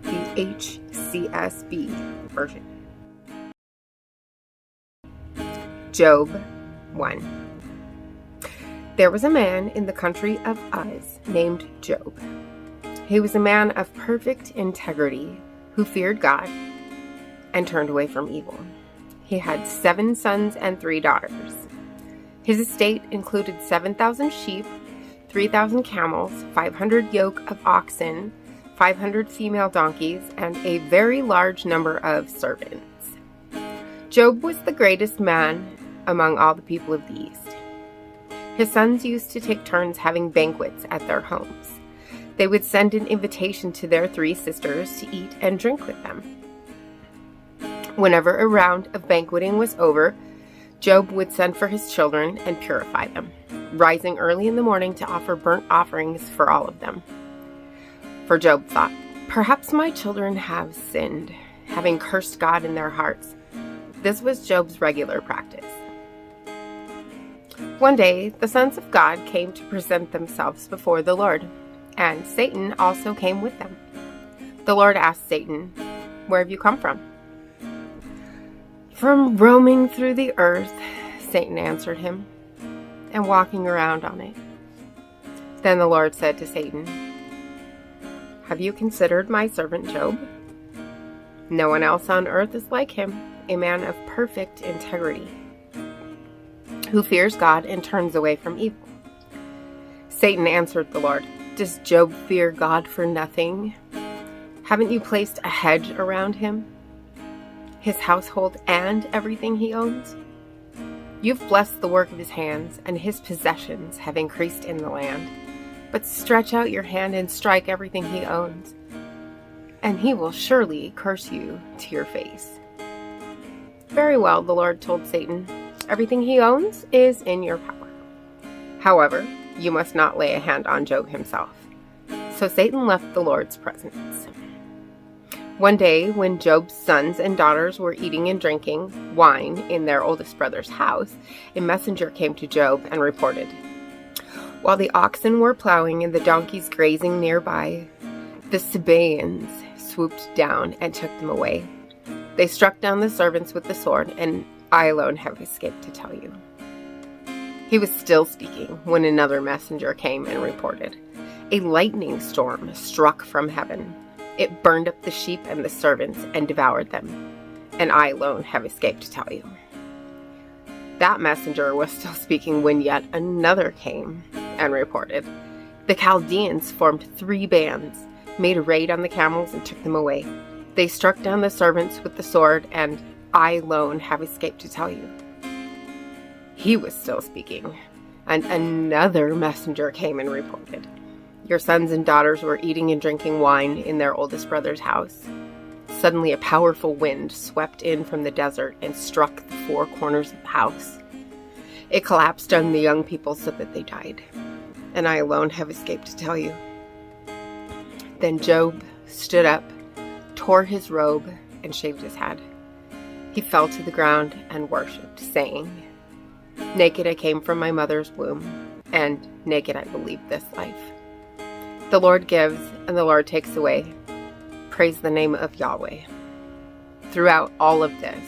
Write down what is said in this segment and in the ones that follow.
the HCSB version. Job 1. There was a man in the country of Uz named Job. He was a man of perfect integrity who feared God and turned away from evil. He had 7 sons and 3 daughters. His estate included 7,000 sheep, 3,000 camels, 500 yoke of oxen, 500 female donkeys, and a very large number of servants. Job was the greatest man among all the people of the East. His sons used to take turns having banquets at their homes. They would send an invitation to their 3 sisters to eat and drink with them. Whenever a round of banqueting was over, Job would send for his children and purify them, rising early in the morning to offer burnt offerings for all of them. For Job thought, "Perhaps my children have sinned, having cursed God in their hearts." This was Job's regular practice. One day, the sons of God came to present themselves before the Lord, and Satan also came with them. The Lord asked Satan, "Where have you come from?" "From roaming through the earth," Satan answered him, "and walking around on it." Then the Lord said to Satan, "Have you considered my servant Job? No one else on earth is like him, a man of perfect integrity, who fears God and turns away from evil." Satan answered the Lord, "Does Job fear God for nothing? Haven't you placed a hedge around him, his household, and everything he owns? You've blessed the work of his hands, and his possessions have increased in the land. But stretch out your hand and strike everything he owns, and he will surely curse you to your face." "Very well," the Lord told Satan. "Everything he owns is in your power. However, you must not lay a hand on Job himself." So Satan left the Lord's presence. One day, when Job's sons and daughters were eating and drinking wine in their oldest brother's house, a messenger came to Job and reported, "While the oxen were plowing and the donkeys grazing nearby, the Sabaeans swooped down and took them away. They struck down the servants with the sword, and I alone have escaped to tell you." He was still speaking when another messenger came and reported, "A lightning storm struck from heaven. It burned up the sheep and the servants and devoured them, and I alone have escaped to tell you." That messenger was still speaking when yet another came and reported, "The Chaldeans formed 3 bands, made a raid on the camels and took them away. They struck down the servants with the sword, and I alone have escaped to tell you." He was still speaking, and another messenger came and reported, "Your sons and daughters were eating and drinking wine in their oldest brother's house. Suddenly a powerful wind swept in from the desert and struck the 4 corners of the house. It collapsed on the young people so that they died, and I alone have escaped to tell you." Then Job stood up, tore his robe, and shaved his head. He fell to the ground and worshipped, saying, "Naked I came from my mother's womb, and naked I will leave this life. The Lord gives, and the Lord takes away. Praise the name of Yahweh." Throughout all of this,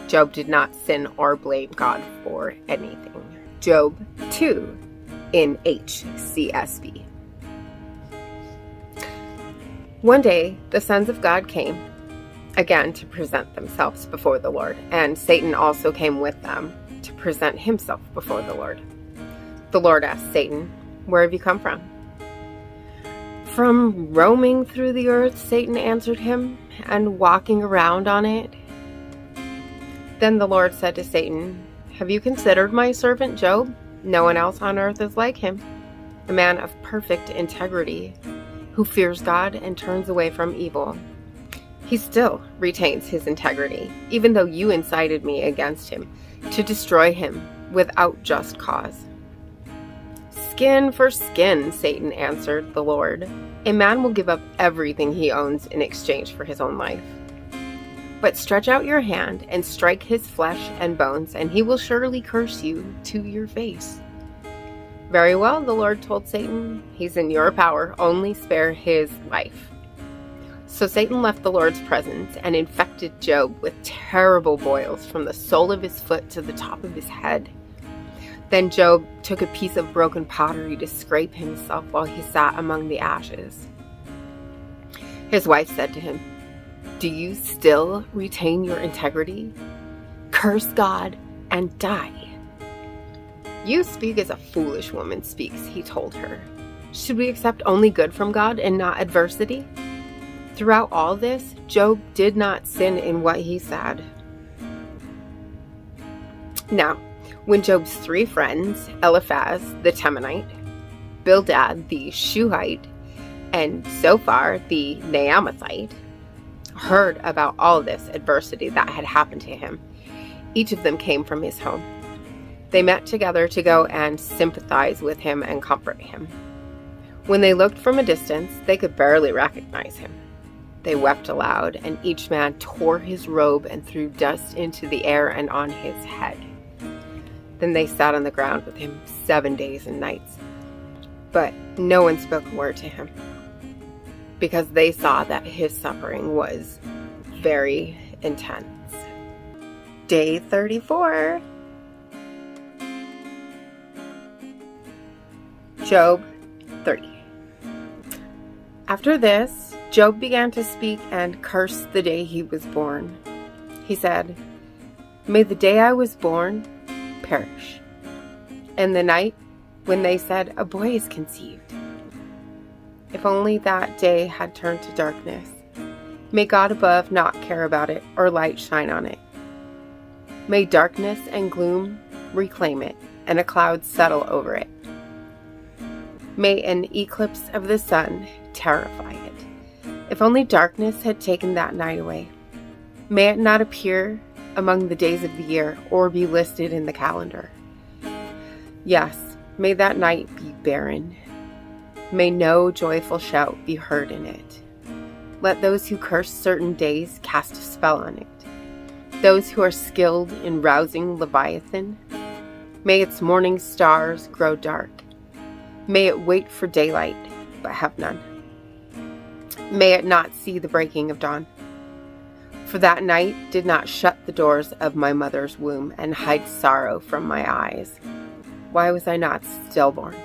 Job did not sin or blame God for anything. Job 2 in HCSB. One day, the sons of God came again to present themselves before the Lord, and Satan also came with them to present himself before the Lord. The Lord asked Satan, "Where have you come from?" "From roaming through the earth," Satan answered him, "and walking around on it." Then the Lord said to Satan, "Have you considered my servant Job? No one else on earth is like him, a man of perfect integrity, who fears God and turns away from evil. He still retains his integrity, even though you incited me against him to destroy him without just cause." "Skin for skin," Satan answered the Lord. "A man will give up everything he owns in exchange for his own life. But stretch out your hand and strike his flesh and bones, and he will surely curse you to your face." "Very well," the Lord told Satan. "He's in your power. Only spare his life." So Satan left the Lord's presence and infected Job with terrible boils from the sole of his foot to the top of his head. Then Job took a piece of broken pottery to scrape himself while he sat among the ashes. His wife said to him, "Do you still retain your integrity? Curse God and die." "You speak as a foolish woman speaks," he told her. "Should we accept only good from God and not adversity?" Throughout all this, Job did not sin in what he said. Now, when Job's 3 friends, Eliphaz the Temanite, Bildad the Shuhite, and Zophar the Naamathite, heard about all this adversity that had happened to him, each of them came from his home. They met together to go and sympathize with him and comfort him. When they looked from a distance, they could barely recognize him. They wept aloud, and each man tore his robe and threw dust into the air and on his head. Then they sat on the ground with him 7 days and nights. But no one spoke a word to him, because they saw that his suffering was very intense. Day 34. Job 30. After this, Job began to speak and curse the day he was born. He said, "May the day I was born perish, and the night when they said, 'A boy is conceived.' If only that day had turned to darkness. May God above not care about it or light shine on it. May darkness and gloom reclaim it, and a cloud settle over it. May an eclipse of the sun terrify it. If only darkness had taken that night away. May it not appear among the days of the year or be listed in the calendar. Yes, may that night be barren. May no joyful shout be heard in it. Let those who curse certain days cast a spell on it. Those who are skilled in rousing Leviathan, may its morning stars grow dark. May it wait for daylight, but have none. May it not see the breaking of dawn. For that night did not shut the doors of my mother's womb and hide sorrow from my eyes. Why was I not stillborn?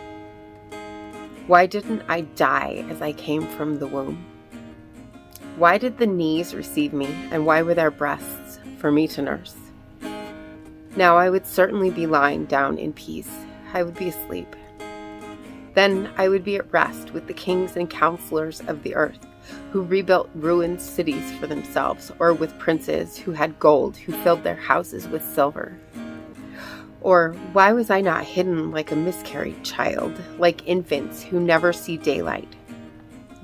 Why didn't I die as I came from the womb? Why did the knees receive me, and why were there breasts for me to nurse? Now I would certainly be lying down in peace. I would be asleep. Then I would be at rest with the kings and counselors of the earth, who rebuilt ruined cities for themselves, or with princes who had gold, who filled their houses with silver. Or why was I not hidden like a miscarried child, like infants who never see daylight?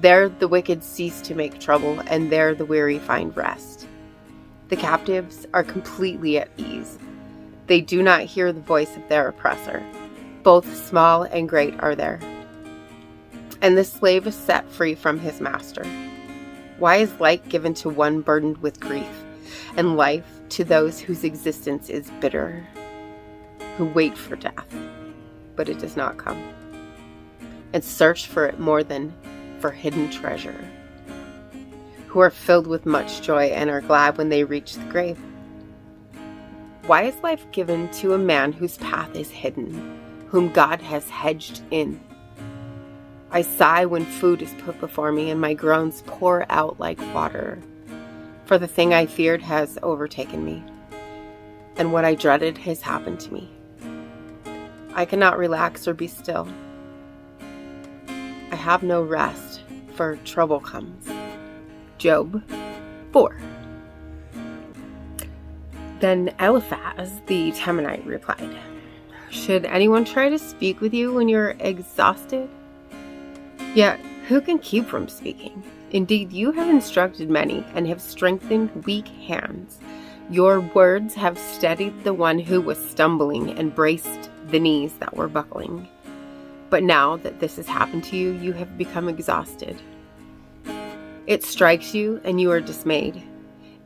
There the wicked cease to make trouble, and there the weary find rest. The captives are completely at ease. They do not hear the voice of their oppressor. Both small and great are there. And the slave is set free from his master. Why is light given to one burdened with grief, and life to those whose existence is bitter, who wait for death, but it does not come, and search for it more than for hidden treasure, who are filled with much joy and are glad when they reach the grave? Why is life given to a man whose path is hidden, whom God has hedged in? I sigh when food is put before me, and my groans pour out like water. For the thing I feared has overtaken me, and what I dreaded has happened to me. I cannot relax or be still. I have no rest, for trouble comes. Job 4. Then Eliphaz the Temanite replied, "Should anyone try to speak with you when you're exhausted? Yet who can keep from speaking? Indeed, you have instructed many and have strengthened weak hands. Your words have steadied the one who was stumbling and braced the knees that were buckling. But now that this has happened to you, you have become exhausted. It strikes you and you are dismayed.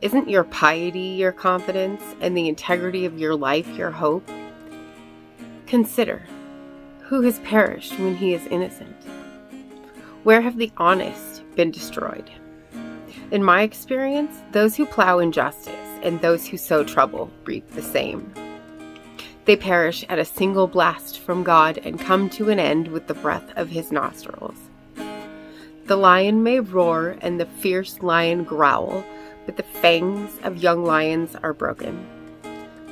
Isn't your piety your confidence, and the integrity of your life your hope? Consider, who has perished when he is innocent? Where have the honest been destroyed? In my experience, those who plow injustice and those who sow trouble reap the same. They perish at a single blast from God and come to an end with the breath of his nostrils. The lion may roar and the fierce lion growl, but the fangs of young lions are broken.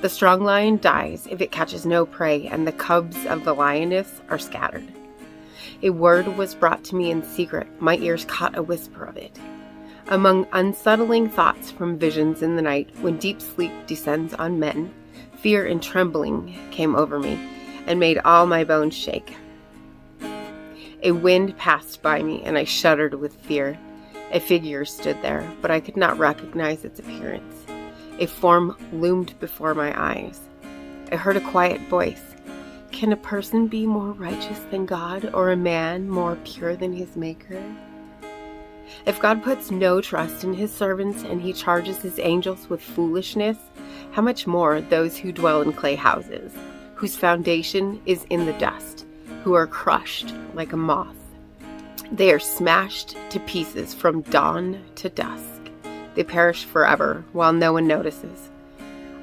The strong lion dies if it catches no prey, and the cubs of the lioness are scattered. A word was brought to me in secret. My ears caught a whisper of it. Among unsettling thoughts from visions in the night, when deep sleep descends on men, fear and trembling came over me and made all my bones shake. A wind passed by me, and I shuddered with fear. A figure stood there, but I could not recognize its appearance. A form loomed before my eyes. I heard a quiet voice. Can a person be more righteous than God, or a man more pure than his Maker? If God puts no trust in his servants and he charges his angels with foolishness, how much more those who dwell in clay houses, whose foundation is in the dust, who are crushed like a moth. They are smashed to pieces from dawn to dusk. They perish forever while no one notices.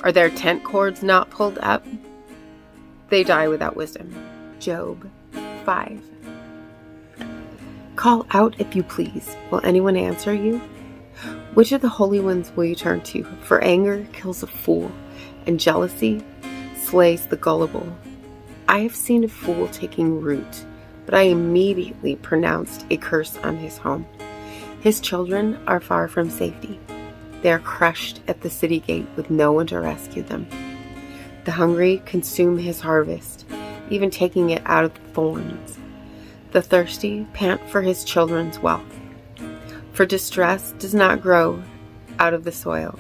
Are their tent cords not pulled up? They die without wisdom. Job 5. Call out if you please. Will anyone answer you? Which of the holy ones will you turn to? For anger kills a fool, and jealousy slays the gullible. I have seen a fool taking root, but I immediately pronounced a curse on his home. His children are far from safety. They are crushed at the city gate with no one to rescue them. The hungry consume his harvest, even taking it out of the thorns. The thirsty pant for his children's wealth. For distress does not grow out of the soil,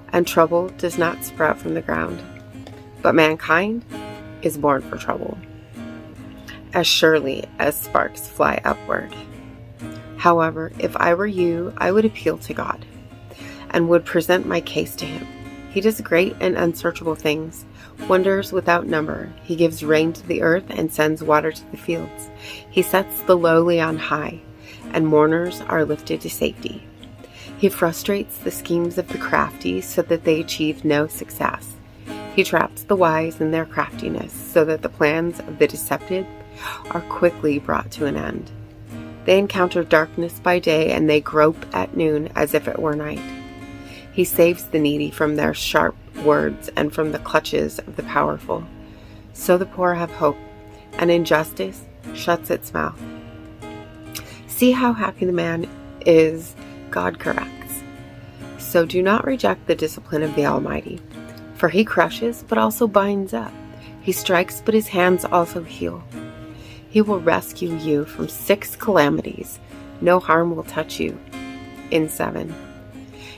and trouble does not sprout from the ground. But mankind is born for trouble, as surely as sparks fly upward. However, if I were you, I would appeal to God, and would present my case to him. He does great and unsearchable things, wonders without number. He gives rain to the earth and sends water to the fields. He sets the lowly on high, and mourners are lifted to safety. He frustrates the schemes of the crafty so that they achieve no success. He traps the wise in their craftiness so that the plans of the deceptive are quickly brought to an end. They encounter darkness by day, and they grope at noon as if it were night. He saves the needy from their sharp words and from the clutches of the powerful. So the poor have hope, and injustice shuts its mouth. See how happy the man is God corrects. So do not reject the discipline of the Almighty, for he crushes but also binds up. He strikes, but his hands also heal. He will rescue you from 6 calamities. No harm will touch you in 7.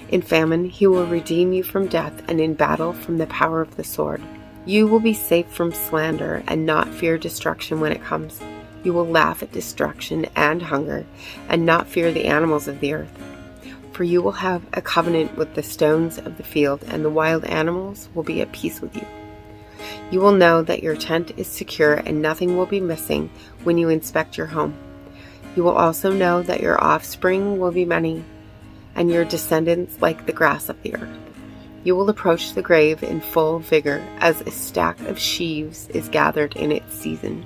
In famine, he will redeem you from death, and in battle from the power of the sword. You will be safe from slander and not fear destruction when it comes. You will laugh at destruction and hunger and not fear the animals of the earth. For you will have a covenant with the stones of the field, and the wild animals will be at peace with you. You will know that your tent is secure and nothing will be missing when you inspect your home. You will also know that your offspring will be many, and your descendants like the grass of the earth. You will approach the grave in full vigor as a stack of sheaves is gathered in its season.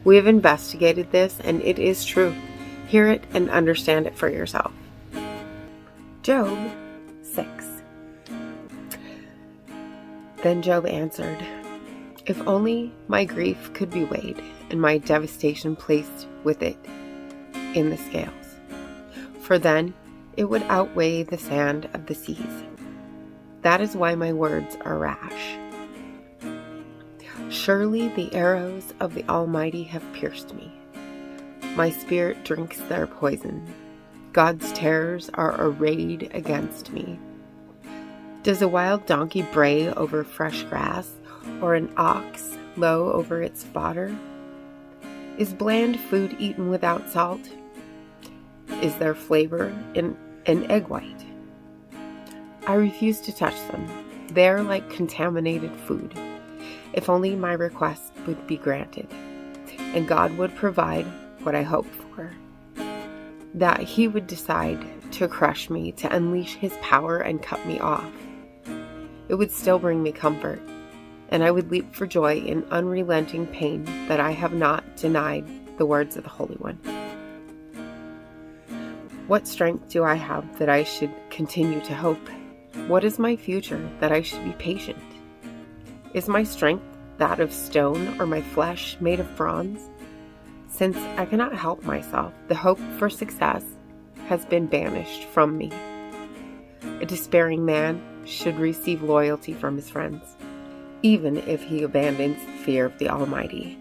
We have investigated this, and it is true. Hear it and understand it for yourself. Job 6. Then Job answered, If only my grief could be weighed, and my devastation placed with it in the scales. For then it would outweigh the sand of the seas. That is why my words are rash. Surely the arrows of the Almighty have pierced me. My spirit drinks their poison. God's terrors are arrayed against me. Does a wild donkey bray over fresh grass, or an ox low over its fodder? Is bland food eaten without salt? Is there flavor in an egg white? I refuse to touch them. They are like contaminated food. If only my request would be granted, and God would provide what I hope for, that he would decide to crush me, to unleash his power and cut me off, it would still bring me comfort, and I would leap for joy in unrelenting pain that I have not denied the words of the Holy One. What strength do I have that I should continue to hope? What is my future that I should be patient? Is my strength that of stone, or my flesh made of bronze? Since I cannot help myself, the hope for success has been banished from me. A despairing man should receive loyalty from his friends, even if he abandons the fear of the Almighty.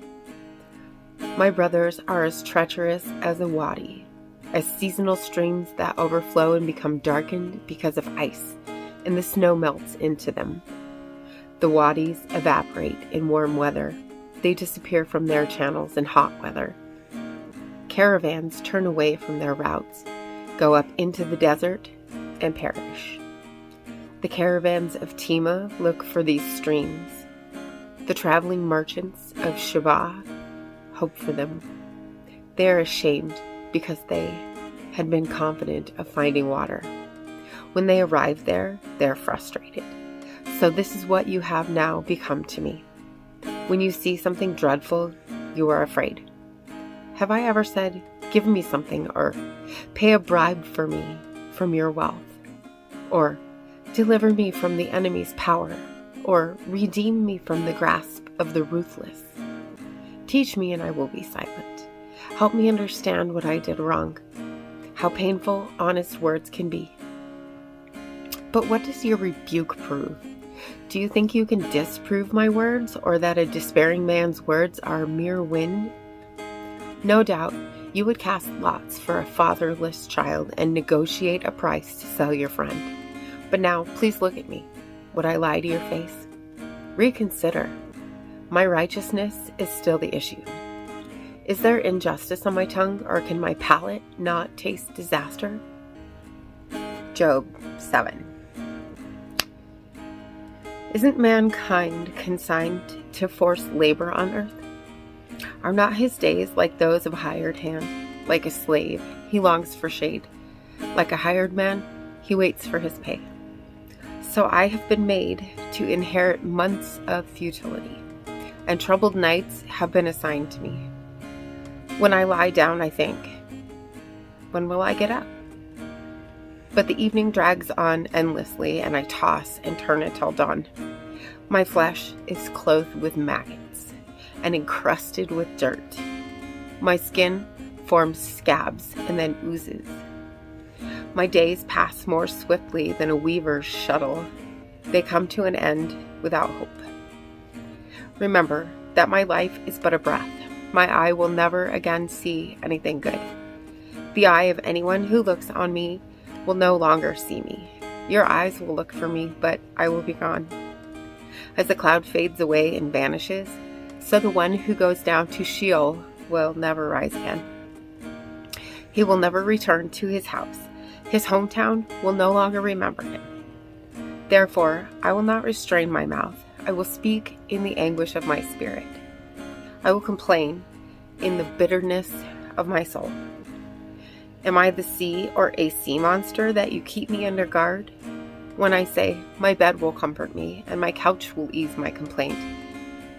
My brothers are as treacherous as a wadi, as seasonal streams that overflow and become darkened because of ice, and the snow melts into them. The wadis evaporate in warm weather. They disappear from their channels in hot weather. Caravans turn away from their routes, go up into the desert, and perish. The caravans of Tema look for these streams. The traveling merchants of Sheba hope for them. They are ashamed because they had been confident of finding water. When they arrive there, they are frustrated. So this is what you have now become to me. When you see something dreadful, you are afraid. Have I ever said, "Give me something," or "Pay a bribe for me from your wealth," or "Deliver me from the enemy's power," or "Redeem me from the grasp of the ruthless"? Teach me and I will be silent. Help me understand what I did wrong. How painful honest words can be. But what does your rebuke prove? Do you think you can disprove my words, or that a despairing man's words are mere wind? No doubt you would cast lots for a fatherless child and negotiate a price to sell your friend. But now, please look at me. Would I lie to your face? Reconsider. My righteousness is still the issue. Is there injustice on my tongue, or can my palate not taste disaster? Job 7. Isn't mankind consigned to forced labor on earth? Are not his days like those of a hired hand? Like a slave, he longs for shade. Like a hired man, he waits for his pay. So I have been made to inherit months of futility, and troubled nights have been assigned to me. When I lie down, I think, when will I get up? But the evening drags on endlessly, and I toss and turn until dawn. My flesh is clothed with maggots and encrusted with dirt. My skin forms scabs and then oozes. My days pass more swiftly than a weaver's shuttle. They come to an end without hope. Remember that my life is but a breath. My eye will never again see anything good. The eye of anyone who looks on me will no longer see me. Your eyes will look for me, but I will be gone. As the cloud fades away and vanishes, so the one who goes down to Sheol will never rise again. He will never return to his house. His hometown will no longer remember him. Therefore, I will not restrain my mouth. I will speak in the anguish of my spirit. I will complain in the bitterness of my soul. Am I the sea or a sea monster that you keep me under guard? When I say, my bed will comfort me and my couch will ease my complaint,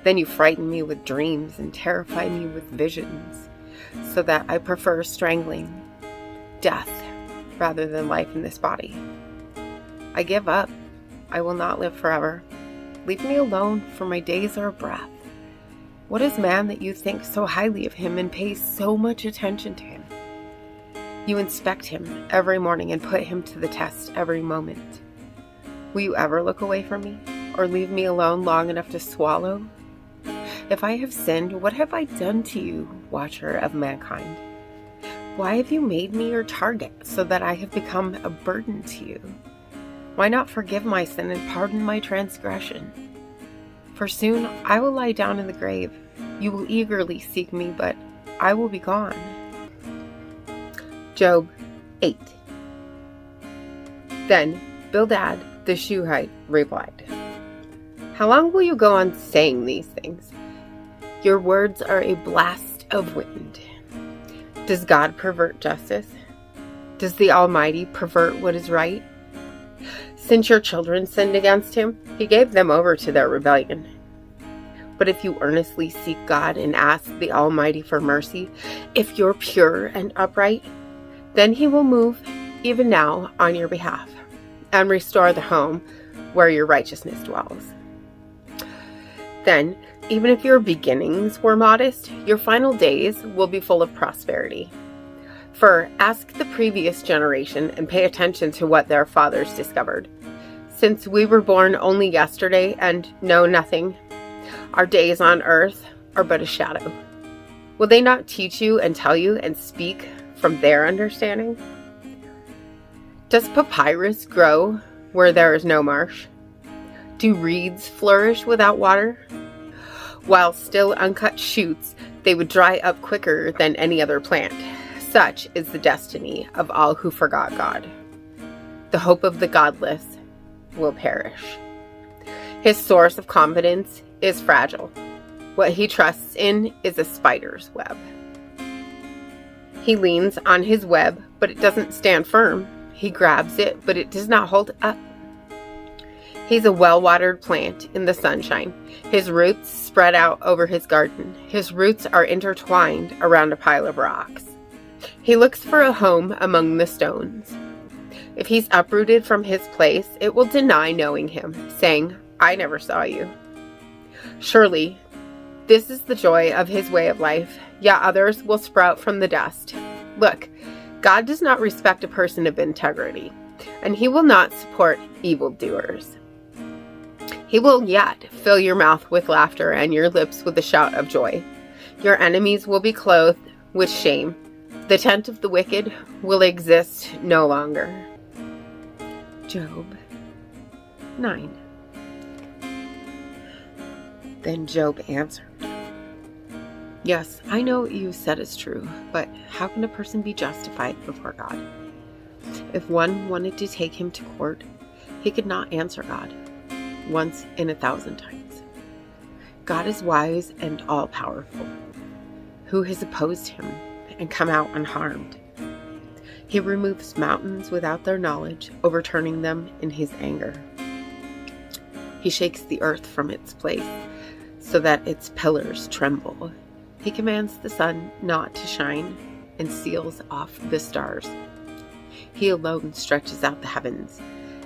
then you frighten me with dreams and terrify me with visions, so that I prefer strangling, death, rather than life in this body. I give up. I will not live forever. Leave me alone, for my days are a breath. What is man that you think so highly of him and pay so much attention to him? You inspect him every morning and put him to the test every moment. Will you ever look away from me, or leave me alone long enough to swallow? If I have sinned, what have I done to you, watcher of mankind? Why have you made me your target, so that I have become a burden to you? Why not forgive my sin and pardon my transgression? For soon I will lie down in the grave. You will eagerly seek me, but I will be gone. Job 8. Then Bildad the Shuhite replied, How long will you go on saying these things? Your words are a blast of wind. Does God pervert justice? Does the Almighty pervert what is right? Since your children sinned against him, he gave them over to their rebellion. But if you earnestly seek God and ask the Almighty for mercy, if you're pure and upright, then he will move even now on your behalf and restore the home where your righteousness dwells. Then, even if your beginnings were modest, your final days will be full of prosperity. For ask the previous generation and pay attention to what their fathers discovered. Since we were born only yesterday and know nothing, our days on earth are but a shadow. Will they not teach you and tell you and speak from their understanding? Does papyrus grow where there is no marsh? Do reeds flourish without water? While still uncut shoots, they would dry up quicker than any other plant. Such is the destiny of all who forgot God. The hope of the godless will perish. His source of confidence is fragile. What he trusts in is a spider's web. He leans on his web, but it doesn't stand firm. He grabs it, but it does not hold up. He's a well-watered plant in the sunshine. His roots spread out over his garden. His roots are intertwined around a pile of rocks. He looks for a home among the stones. If he's uprooted from his place, it will deny knowing him, saying, I never saw you. Surely, this is the joy of his way of life, yet others will sprout from the dust. Look, God does not respect a person of integrity, and he will not support evildoers. He will yet fill your mouth with laughter and your lips with a shout of joy. Your enemies will be clothed with shame. The tent of the wicked will exist no longer. Job 9. Then Job answered, Yes, I know what you said is true, but how can a person be justified before God? If one wanted to take him to court, he could not answer God once in 1,000 times. God is wise and all-powerful. Who has opposed him and come out unharmed? He removes mountains without their knowledge, overturning them in his anger. He shakes the earth from its place, so that its pillars tremble. He commands the sun not to shine and seals off the stars. He alone stretches out the heavens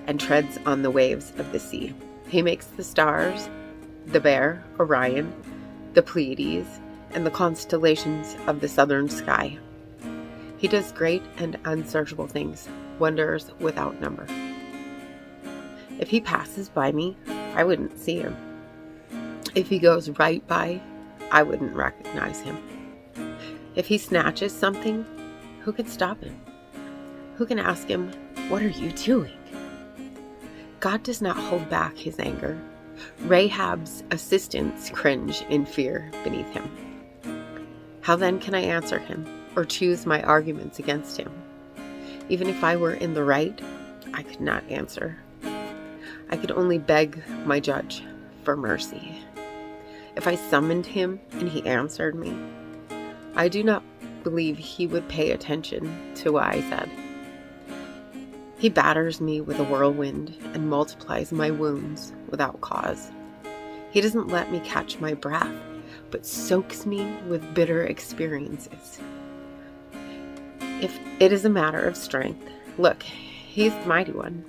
and treads on the waves of the sea. He makes the stars, the Bear, Orion, the Pleiades, and the constellations of the southern sky. He does great and unsearchable things, wonders without number. If he passes by me, I wouldn't see him. If he goes right by, I wouldn't recognize him. If he snatches something, who can stop him? Who can ask him, What are you doing? God does not hold back his anger. Rahab's assistants cringe in fear beneath him. How then can I answer him or choose my arguments against him? Even if I were in the right, I could not answer. I could only beg my judge for mercy. If I summoned him and he answered me, I do not believe he would pay attention to what I said. He batters me with a whirlwind and multiplies my wounds without cause. He doesn't let me catch my breath, but soaks me with bitter experiences. If it is a matter of strength, look, he's the mighty one.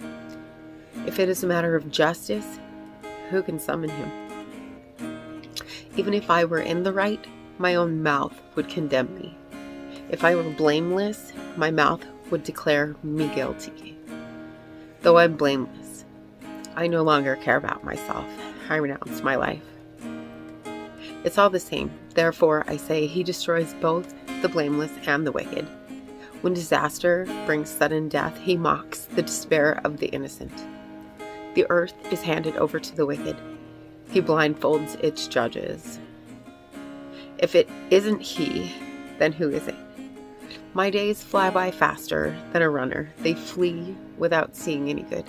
If it is a matter of justice, who can summon him? Even if I were in the right, my own mouth would condemn me. If I were blameless, my mouth would declare me guilty. Though I'm blameless, I no longer care about myself. I renounce my life. It's all the same. Therefore, I say he destroys both the blameless and the wicked. When disaster brings sudden death, he mocks the despair of the innocent. The earth is handed over to the wicked. He blindfolds its judges. If it isn't he, then who is it? My days fly by faster than a runner. They flee without seeing any good.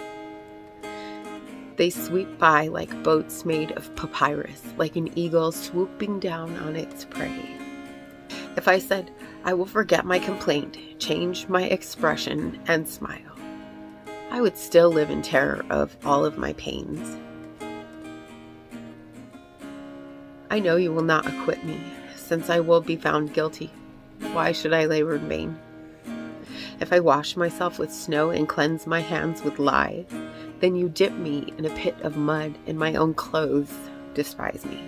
They sweep by like boats made of papyrus, like an eagle swooping down on its prey. If I said, I will forget my complaint, change my expression, and smile. I would still live in terror of all of my pains. I know you will not acquit me, since I will be found guilty. Why should I labor in vain? If I wash myself with snow and cleanse my hands with lye, then you dip me in a pit of mud, and my own clothes despise me.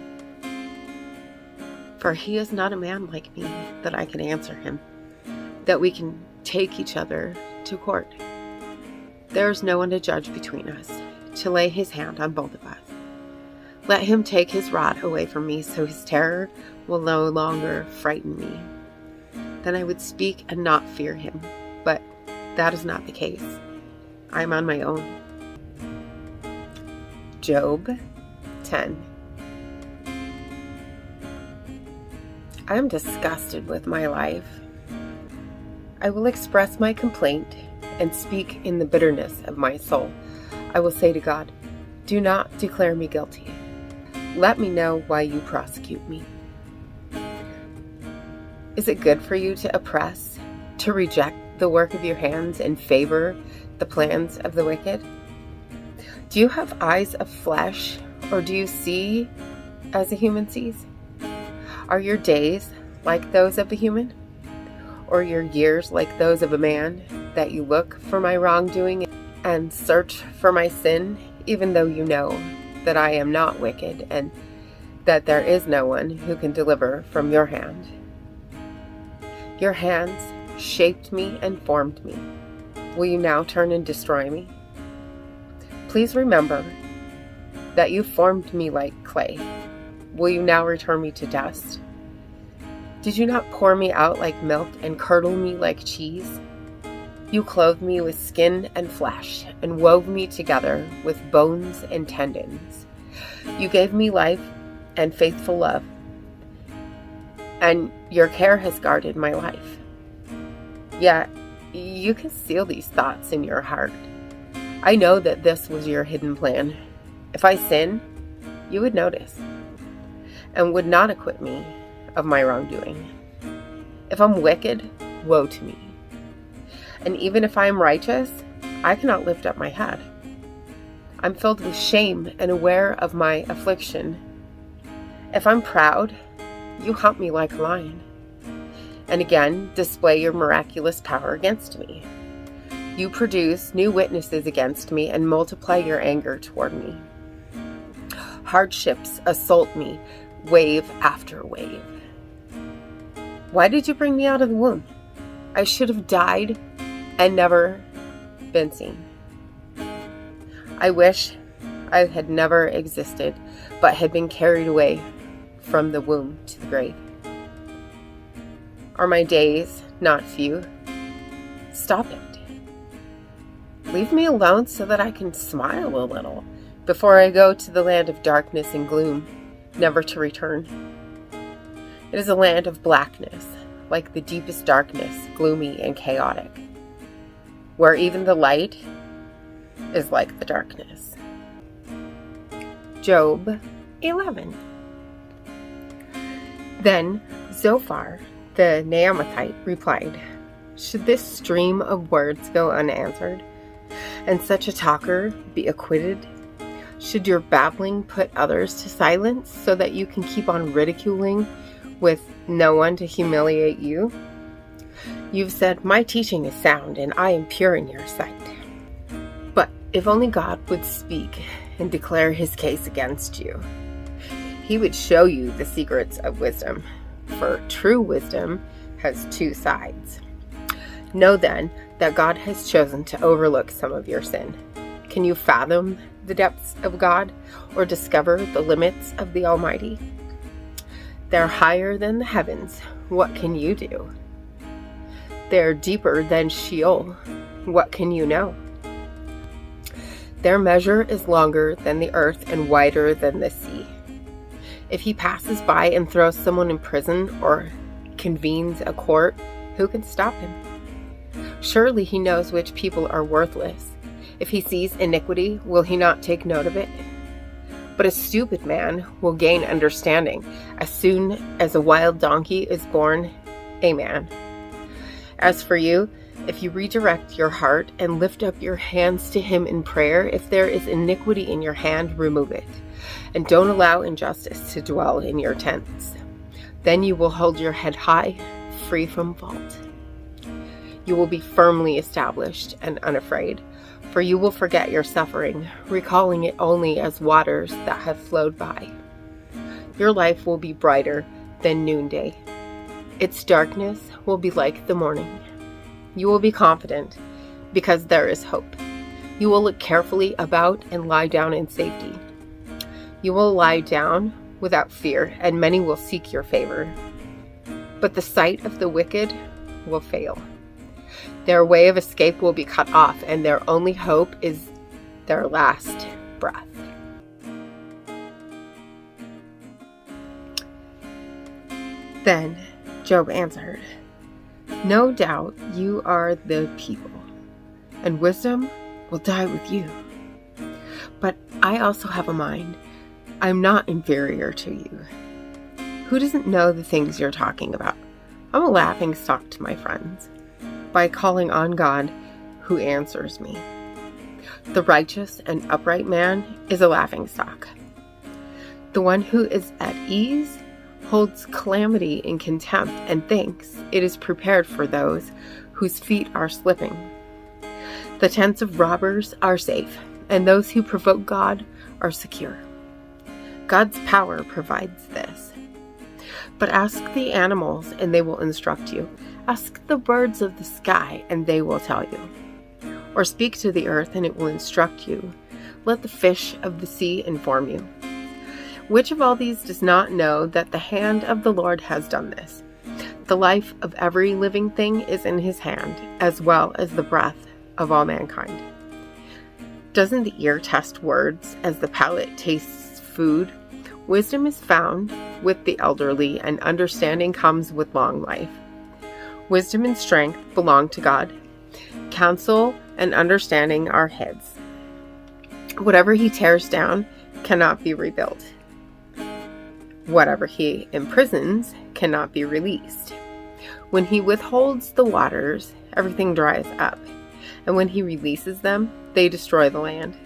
For he is not a man like me, that I can answer him, that we can take each other to court. There is no one to judge between us, to lay his hand on both of us. Let him take his rod away from me, so his terror will no longer frighten me. Then I would speak and not fear him, but that is not the case. I am on my own. Job 10. I am disgusted with my life. I will express my complaint and speak in the bitterness of my soul. I will say to God, do not declare me guilty. Let me know why you prosecute me. Is it good for you to oppress, to reject the work of your hands and favor the plans of the wicked? Do you have eyes of flesh, or do you see as a human sees? Are your days like those of a human, or your years like those of a man, that you look for my wrongdoing and search for my sin, even though you know that I am not wicked and that there is no one who can deliver from your hand? Your hands shaped me and formed me. Will you now turn and destroy me? Please remember that you formed me like clay. Will you now return me to dust? Did you not pour me out like milk and curdle me like cheese? You clothed me with skin and flesh and wove me together with bones and tendons. You gave me life and faithful love, and your care has guarded my life. Yet you conceal these thoughts in your heart. I know that this was your hidden plan. If I sin, you would notice and would not acquit me of my wrongdoing. If I'm wicked, woe to me. And even if I am righteous, I cannot lift up my head. I'm filled with shame and aware of my affliction. If I'm proud, you hunt me like a lion, and again display your miraculous power against me. You produce new witnesses against me and multiply your anger toward me. Hardships assault me, wave after wave. Why did you bring me out of the womb? I should have died and never been seen. I wish I had never existed, but had been carried away from the womb to the grave. Are my days not few? Stop it. Leave me alone so that I can smile a little before I go to the land of darkness and gloom, never to return. It is a land of blackness, like the deepest darkness, gloomy and chaotic, where even the light is like the darkness. Job 11. Then Zophar the Naamathite replied, should this stream of words go unanswered, and such a talker be acquitted? Should your babbling put others to silence, so that you can keep on ridiculing with no one to humiliate you? You've said, my teaching is sound, and I am pure in your sight. But if only God would speak and declare his case against you, he would show you the secrets of wisdom, for true wisdom has two sides. Know then that God has chosen to overlook some of your sin. Can you fathom the depths of God, or discover the limits of the Almighty? They're higher than the heavens. What can you do? They're deeper than Sheol. What can you know? Their measure is longer than the earth and wider than the sea. If he passes by and throws someone in prison or convenes a court, who can stop him? Surely he knows which people are worthless. If he sees iniquity, will he not take note of it? But a stupid man will gain understanding. As soon as a wild donkey is born, Amen. As for you, if you redirect your heart and lift up your hands to him in prayer, if there is iniquity in your hand, remove it, and don't allow injustice to dwell in your tents. Then you will hold your head high, free from fault. You will be firmly established and unafraid, for you will forget your suffering, recalling it only as waters that have flowed by. Your life will be brighter than noonday. Its darkness will be like the morning. You will be confident because there is hope. You will look carefully about and lie down in safety. You will lie down without fear, and many will seek your favor. But the sight of the wicked will fail. Their way of escape will be cut off, and their only hope is their last breath. Then Job answered, "No doubt you are the people, and wisdom will die with you. But I also have a mind. I'm not inferior to you. Who doesn't know the things you're talking about? I'm a laughing stock to my friends, by calling on God who answers me. The righteous and upright man is a laughing stock. The one who is at ease holds calamity in contempt and thinks it is prepared for those whose feet are slipping. The tents of robbers are safe, and those who provoke God are secure. God's power provides this. But ask the animals, and they will instruct you. Ask the birds of the sky, and they will tell you. Or speak to the earth, and it will instruct you. Let the fish of the sea inform you. Which of all these does not know that the hand of the Lord has done this? The life of every living thing is in his hand, as well as the breath of all mankind. Doesn't the ear test words as the palate tastes food? Wisdom is found with the elderly, and understanding comes with long life. Wisdom and strength belong to God. Counsel and understanding are his. Whatever he tears down cannot be rebuilt. Whatever he imprisons cannot be released. When he withholds the waters, everything dries up, and when he releases them, they destroy the land.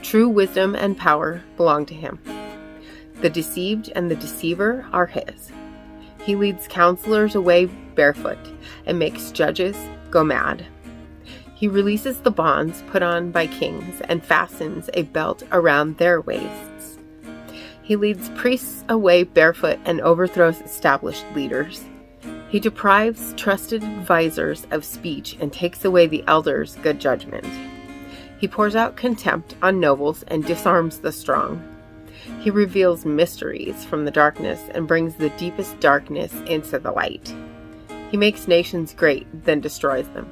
True wisdom and power belong to him. The deceived and the deceiver are his. He leads counselors away barefoot and makes judges go mad. He releases the bonds put on by kings and fastens a belt around their waists. He leads priests away barefoot and overthrows established leaders. He deprives trusted advisors of speech and takes away the elders' good judgment. He pours out contempt on nobles and disarms the strong. He reveals mysteries from the darkness and brings the deepest darkness into the light. He makes nations great, then destroys them.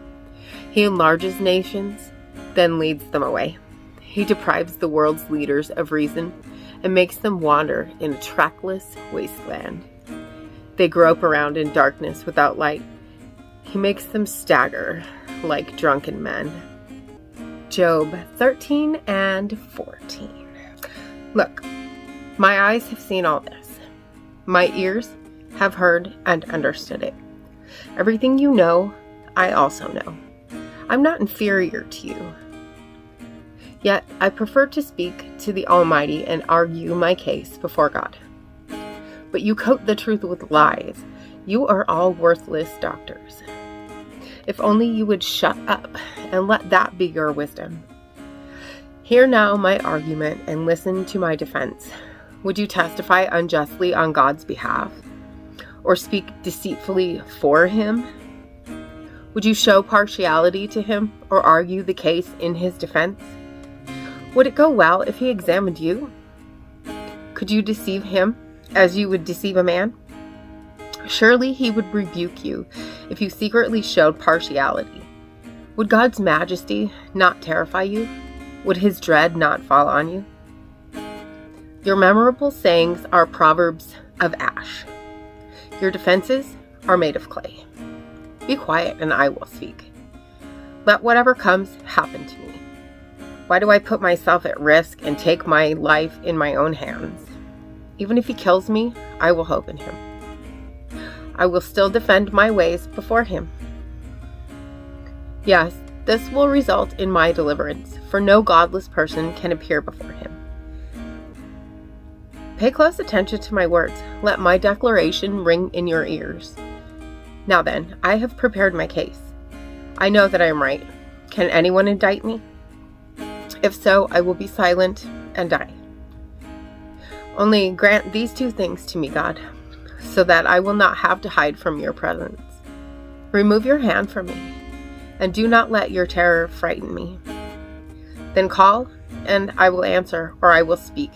He enlarges nations, then leads them away. He deprives the world's leaders of reason and makes them wander in a trackless wasteland. They grope around in darkness without light. He makes them stagger like drunken men. Job 13 and 14. Look, my eyes have seen all this. My ears have heard and understood it. Everything you know, I also know. I'm not inferior to you. Yet I prefer to speak to the Almighty and argue my case before God. But you coat the truth with lies. You are all worthless doctors. If only you would shut up and let that be your wisdom. Hear now my argument and listen to my defense. Would you testify unjustly on God's behalf? Or speak deceitfully for him? Would you show partiality to him or argue the case in his defense? Would it go well if he examined you? Could you deceive him as you would deceive a man? Surely he would rebuke you if you secretly showed partiality. Would God's majesty not terrify you? Would his dread not fall on you? Your memorable sayings are proverbs of ash. Your defenses are made of clay. Be quiet and I will speak. Let whatever comes happen to me. Why do I put myself at risk and take my life in my own hands? Even if he kills me, I will hope in him. I will still defend my ways before him. Yes, this will result in my deliverance, for no godless person can appear before him. Pay close attention to my words. Let my declaration ring in your ears. Now then, I have prepared my case. I know that I am right. Can anyone indict me? If so, I will be silent and die. Only grant these two things to me, God, so that I will not have to hide from your presence. Remove your hand from me, and do not let your terror frighten me. Then call, and I will answer, or I will speak,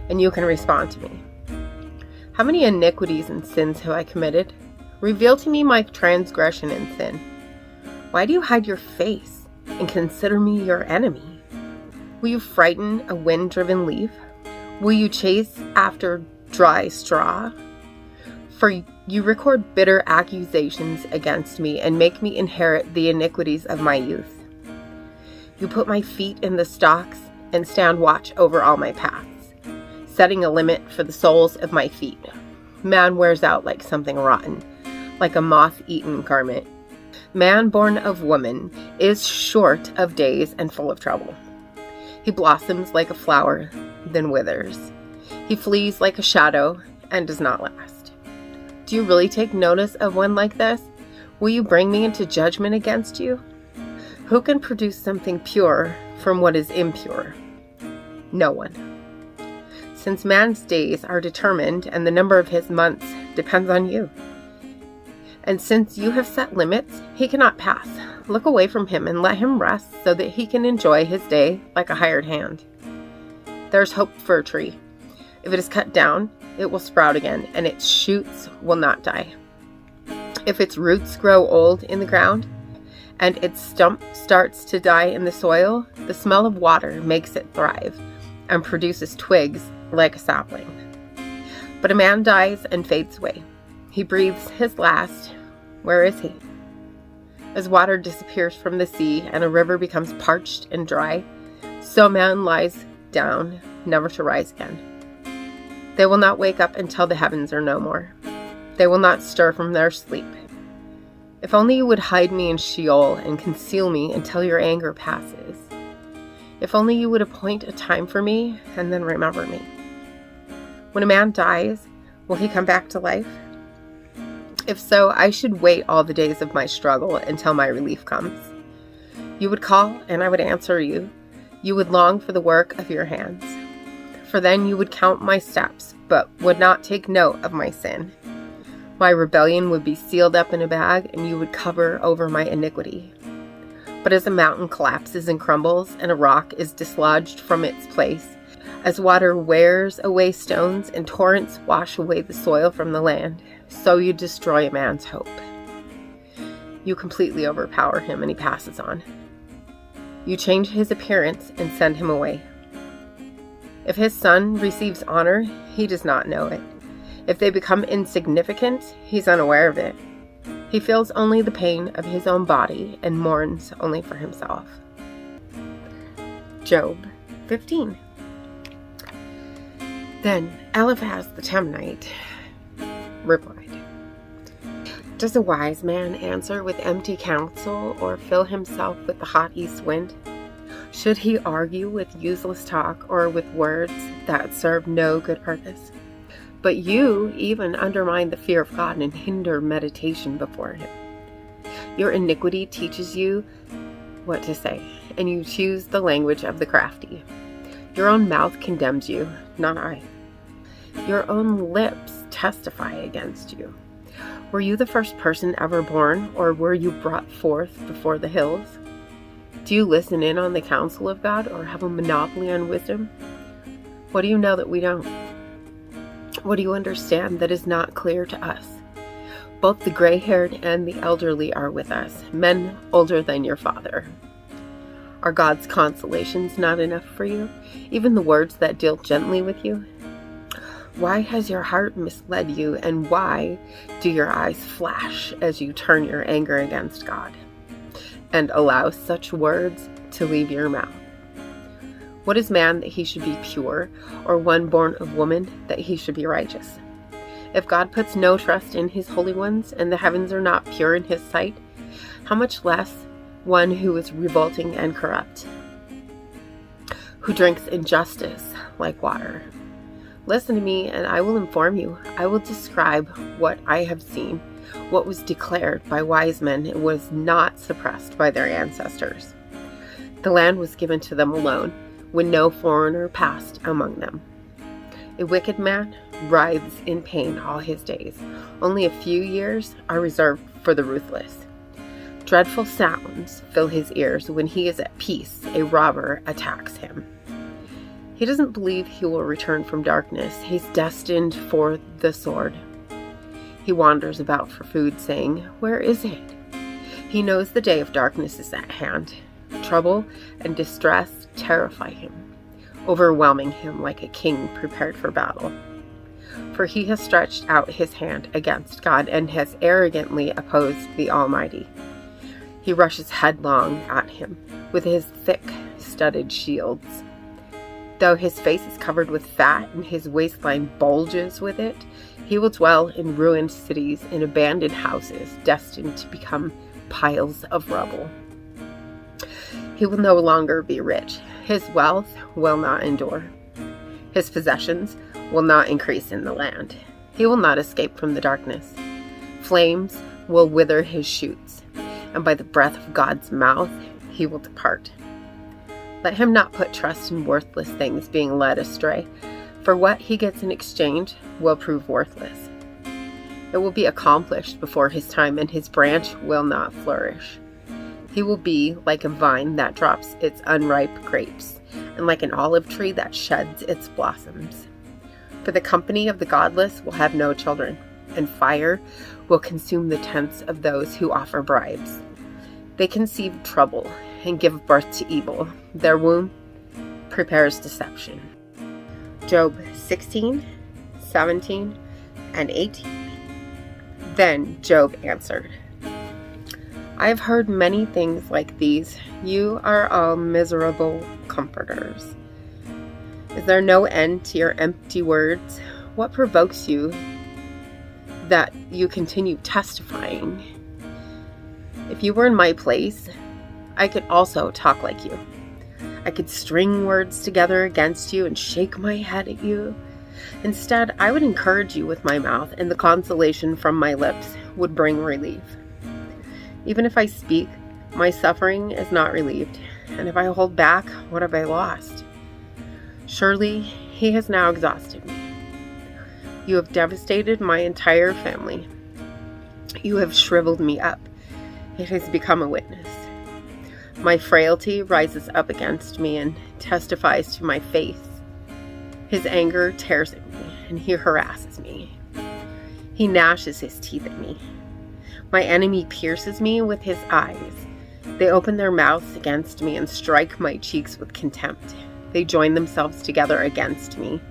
and you can respond to me. How many iniquities and sins have I committed? Reveal to me my transgression and sin. Why do you hide your face and consider me your enemy? Will you frighten a wind-driven leaf? Will you chase after dry straw? For you record bitter accusations against me and make me inherit the iniquities of my youth. You put my feet in the stocks and stand watch over all my paths, setting a limit for the soles of my feet. Man wears out like something rotten, like a moth-eaten garment. Man born of woman is short of days and full of trouble. He blossoms like a flower, then withers. He flees like a shadow and does not last. Do you really take notice of one like this? Will you bring me into judgment against you? Who can produce something pure from what is impure? No one. Since man's days are determined and the number of his months depends on you. And since you have set limits, he cannot pass. Look away from him and let him rest so that he can enjoy his day like a hired hand. There's hope for a tree. If it is cut down, it will sprout again, and its shoots will not die. If its roots grow old in the ground, and its stump starts to die in the soil, the smell of water makes it thrive, and produces twigs like a sapling. But a man dies and fades away. He breathes his last. Where is he? As water disappears from the sea and a river becomes parched and dry, so man lies down, never to rise again. They will not wake up until the heavens are no more. They will not stir from their sleep. If only you would hide me in Sheol and conceal me until your anger passes. If only you would appoint a time for me and then remember me. When a man dies, will he come back to life? If so, I should wait all the days of my struggle until my relief comes. You would call, and I would answer you. You would long for the work of your hands. For then you would count my steps, but would not take note of my sin. My rebellion would be sealed up in a bag, and you would cover over my iniquity. But as a mountain collapses and crumbles, and a rock is dislodged from its place, as water wears away stones and torrents wash away the soil from the land, so you destroy a man's hope. You completely overpower him and he passes on. You change his appearance and send him away. If his son receives honor, he does not know it. If they become insignificant, he's unaware of it. He feels only the pain of his own body and mourns only for himself. Job 15. Then Eliphaz the Temanite replied, Does a wise man answer with empty counsel or fill himself with the hot east wind? Should he argue with useless talk or with words that serve no good purpose? But you even undermine the fear of God and hinder meditation before him. Your iniquity teaches you what to say, and you choose the language of the crafty. Your own mouth condemns you, not I. Your own lips testify against you. Were you the first person ever born, or were you brought forth before the hills? Do you listen in on the counsel of God, or have a monopoly on wisdom? What do you know that we don't? What do you understand that is not clear to us? Both the gray-haired and the elderly are with us, men older than your father. Are God's consolations not enough for you, even the words that deal gently with you? Why has your heart misled you, and why do your eyes flash as you turn your anger against God, and allow such words to leave your mouth? What is man that he should be pure, or one born of woman that he should be righteous? If God puts no trust in his holy ones, and the heavens are not pure in his sight, how much less one who is revolting and corrupt, who drinks injustice like water. Listen to me, and I will inform you. I will describe what I have seen. What was declared by wise men was not suppressed by their ancestors. The land was given to them alone, when no foreigner passed among them. A wicked man writhes in pain all his days. Only a few years are reserved for the ruthless. Dreadful sounds fill his ears. When he is at peace, a robber attacks him. He doesn't believe he will return from darkness. He's destined for the sword. He wanders about for food, saying, "Where is it?" He knows the day of darkness is at hand. Trouble and distress terrify him, overwhelming him like a king prepared for battle. For he has stretched out his hand against God and has arrogantly opposed the Almighty. He rushes headlong at him with his thick, studded shields. Though his face is covered with fat and his waistline bulges with it, he will dwell in ruined cities, in abandoned houses, destined to become piles of rubble. He will no longer be rich. His wealth will not endure. His possessions will not increase in the land. He will not escape from the darkness. Flames will wither his shoots, and by the breath of God's mouth he will depart. Let him not put trust in worthless things, being led astray, for what he gets in exchange will prove worthless. It will be accomplished before his time, and his branch will not flourish. He will be like a vine that drops its unripe grapes, and like an olive tree that sheds its blossoms. For the company of the godless will have no children, and fire will consume the tents of those who offer bribes. They conceive trouble and give birth to evil. Their womb prepares deception. Job 16, 17, and 18. Then Job answered, "I have heard many things like these. You are all miserable comforters. Is there no end to your empty words? What provokes you that you continue testifying? If you were in my place, I could also talk like you. I could string words together against you and shake my head at you. Instead, I would encourage you with my mouth, and the consolation from my lips would bring relief. Even if I speak, my suffering is not relieved, and if I hold back, what have I lost? Surely he has now exhausted me. You have devastated my entire family. You have shriveled me up. It has become a witness. My frailty rises up against me and testifies to my face. His anger tears at me, and he harasses me. He gnashes his teeth at me. My enemy pierces me with his eyes. They open their mouths against me and strike my cheeks with contempt. They join themselves together against me.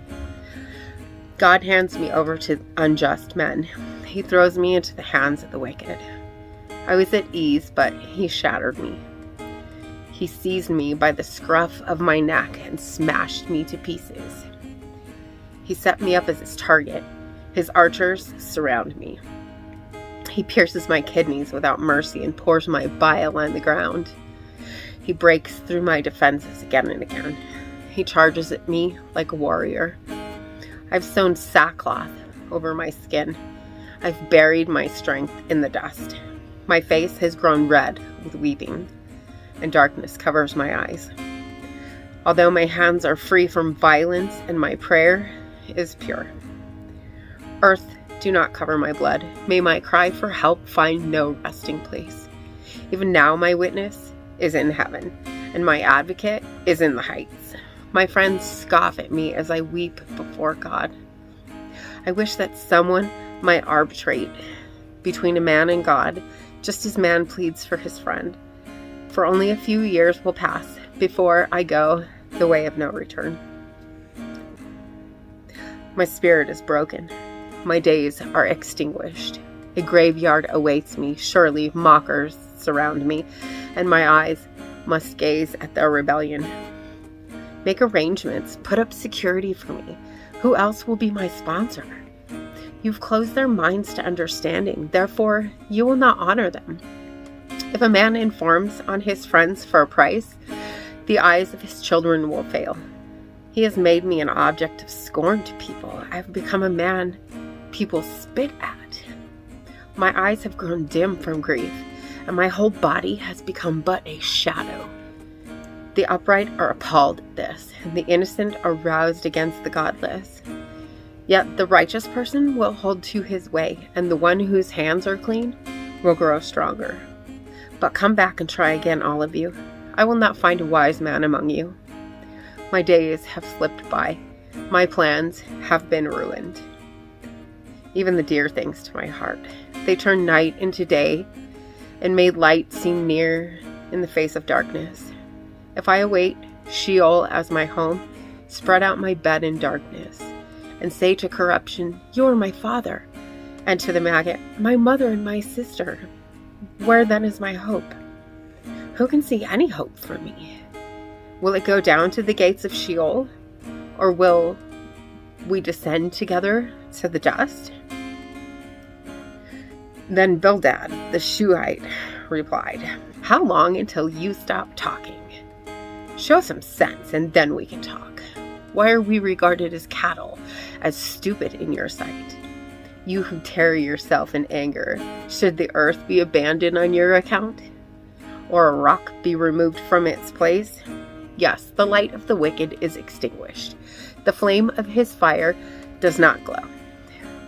God hands me over to unjust men. He throws me into the hands of the wicked. I was at ease, but he shattered me. He seized me by the scruff of my neck and smashed me to pieces. He set me up as his target. His archers surround me. He pierces my kidneys without mercy and pours my bile on the ground. He breaks through my defenses again and again. He charges at me like a warrior. I've sewn sackcloth over my skin. I've buried my strength in the dust. My face has grown red with weeping, and darkness covers my eyes. Although my hands are free from violence and my prayer is pure. Earth, do not cover my blood. May my cry for help find no resting place. Even now my witness is in heaven, and my advocate is in the heights. My friends scoff at me as I weep before God. I wish that someone might arbitrate between a man and God, just as man pleads for his friend. For only a few years will pass before I go the way of no return. My spirit is broken. My days are extinguished. A graveyard awaits me. Surely mockers surround me, and my eyes must gaze at their rebellion. Make arrangements. Put up security for me. Who else will be my sponsor? You've closed their minds to understanding, therefore you will not honor them. If a man informs on his friends for a price, the eyes of his children will fail. He has made me an object of scorn to people. I have become a man people spit at. My eyes have grown dim from grief, and my whole body has become but a shadow. The upright are appalled at this, and the innocent are roused against the godless. Yet the righteous person will hold to his way, and the one whose hands are clean will grow stronger. But come back and try again, all of you. I will not find a wise man among you. My days have slipped by. My plans have been ruined. Even the dear things to my heart. They turned night into day and made light seem near in the face of darkness. If I await Sheol as my home, spread out my bed in darkness, and say to corruption, you are my father, and to the maggot, my mother and my sister. Where then is my hope? Who can see any hope for me? Will it go down to the gates of Sheol, or will we descend together to the dust? Then Bildad, the Shuhite, replied, how long until you stop talking? Show some sense, and then we can talk. Why are we regarded as cattle, as stupid in your sight? You who tear yourself in anger, should the earth be abandoned on your account? Or a rock be removed from its place? Yes, the light of the wicked is extinguished. The flame of his fire does not glow.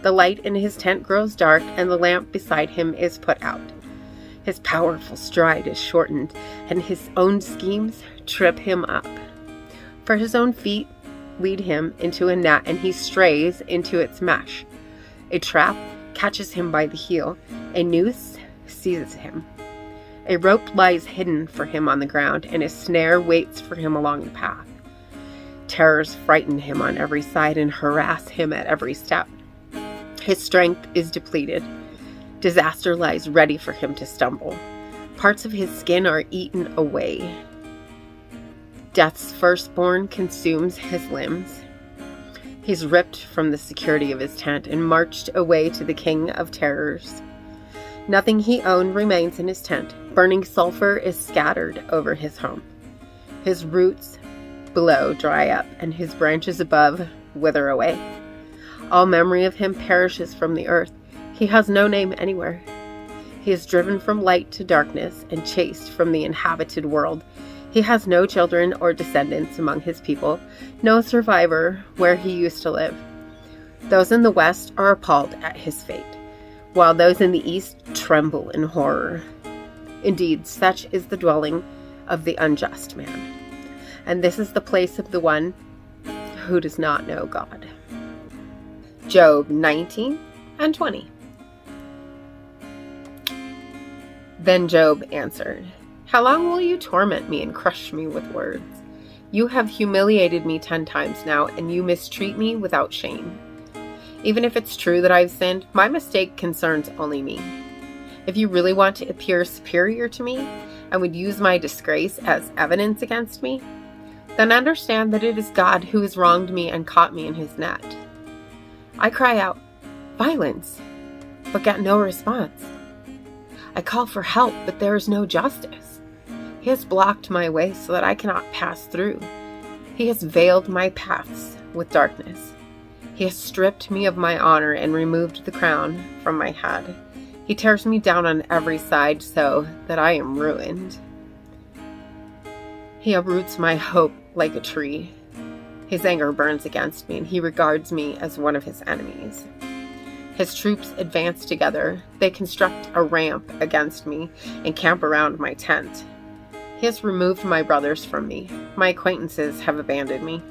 The light in his tent grows dark, and the lamp beside him is put out. His powerful stride is shortened, and his own schemes trip him up. For his own feet lead him into a net, and he strays into its mesh. A trap catches him by the heel, a noose seizes him. A rope lies hidden for him on the ground, and a snare waits for him along the path. Terrors frighten him on every side and harass him at every step. His strength is depleted. Disaster lies ready for him to stumble. Parts of his skin are eaten away. Death's firstborn consumes his limbs. He's ripped from the security of his tent and marched away to the king of terrors. Nothing he owned remains in his tent. Burning sulfur is scattered over his home. His roots below dry up, and his branches above wither away. All memory of him perishes from the earth. He has no name anywhere. He is driven from light to darkness and chased from the inhabited world. He has no children or descendants among his people, no survivor where he used to live. Those in the west are appalled at his fate, while those in the east tremble in horror. Indeed, such is the dwelling of the unjust man, and this is the place of the one who does not know God. Job 19 and 20. Then Job answered, how long will you torment me and crush me with words? You have humiliated me 10 times now, and you mistreat me without shame. Even if it's true that I've sinned, my mistake concerns only me. If you really want to appear superior to me and would use my disgrace as evidence against me, then understand that it is God who has wronged me and caught me in his net. I cry out, violence, but get no response. I call for help, but there is no justice. He has blocked my way so that I cannot pass through. He has veiled my paths with darkness. He has stripped me of my honor and removed the crown from my head. He tears me down on every side so that I am ruined. He uproots my hope like a tree. His anger burns against me, and he regards me as one of his enemies. His troops advance together. They construct a ramp against me and camp around my tent. He has removed my brothers from me. My acquaintances have abandoned me.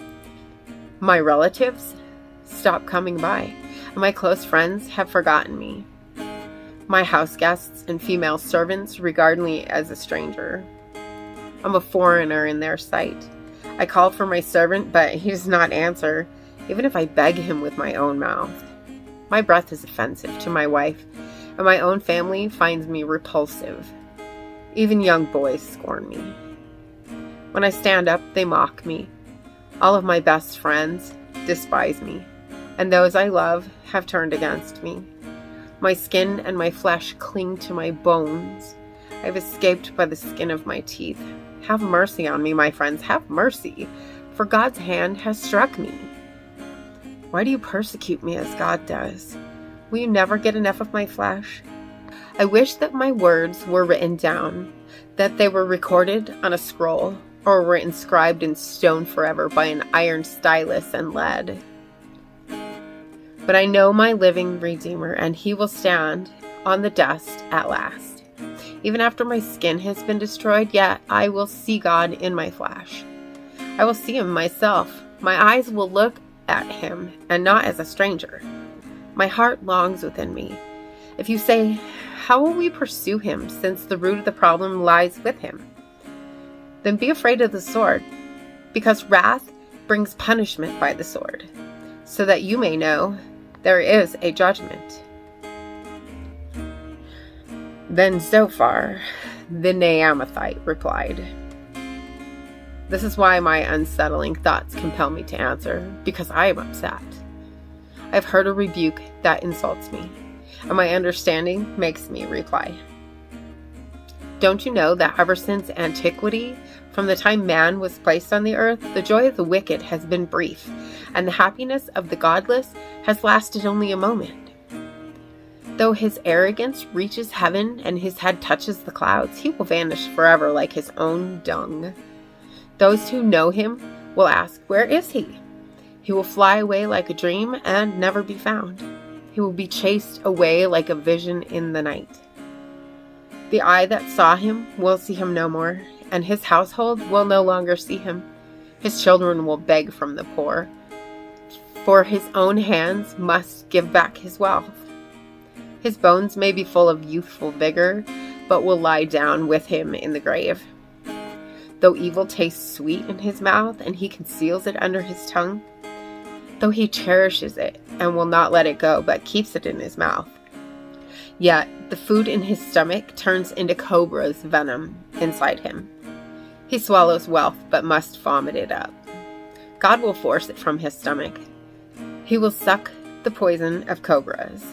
My relatives stop coming by, and my close friends have forgotten me. My house guests and female servants regard me as a stranger. I'm a foreigner in their sight. I call for my servant, but he does not answer, even if I beg him with my own mouth. My breath is offensive to my wife, and my own family finds me repulsive. Even young boys scorn me. When I stand up, they mock me. All of my best friends despise me. and those I love have turned against me. My skin and my flesh cling to my bones. I have escaped by the skin of my teeth. Have mercy on me, my friends, have mercy, for God's hand has struck me. Why do you persecute me as God does? Will you never get enough of my flesh? I wish that my words were written down, that they were recorded on a scroll, or were inscribed in stone forever by an iron stylus and lead. But I know my living Redeemer, and he will stand on the dust at last. Even after my skin has been destroyed, yet I will see God in my flesh. I will see him myself. My eyes will look at him, and not as a stranger. My heart longs within me. If you say, how will we pursue him, since the root of the problem lies with him? Then be afraid of the sword, because wrath brings punishment by the sword, so that you may know there is a judgment. Then Zophar, the Naamathite, replied, this is why my unsettling thoughts compel me to answer, because I am upset. I have heard a rebuke that insults me, and my understanding makes me reply. Don't you know that ever since antiquity, from the time man was placed on the earth, the joy of the wicked has been brief, and the happiness of the godless has lasted only a moment? Though his arrogance reaches heaven and his head touches the clouds, he will vanish forever like his own dung. Those who know him will ask, where is he? He will fly away like a dream and never be found. He will be chased away like a vision in the night. The eye that saw him will see him no more, and his household will no longer see him. His children will beg from the poor, for his own hands must give back his wealth. His bones may be full of youthful vigor, but will lie down with him in the grave. Though evil tastes sweet in his mouth, and he conceals it under his tongue, though he cherishes it and will not let it go, but keeps it in his mouth, yet the food in his stomach turns into cobra's venom inside him. He swallows wealth, but must vomit it up. God will force it from his stomach. He will suck the poison of cobras.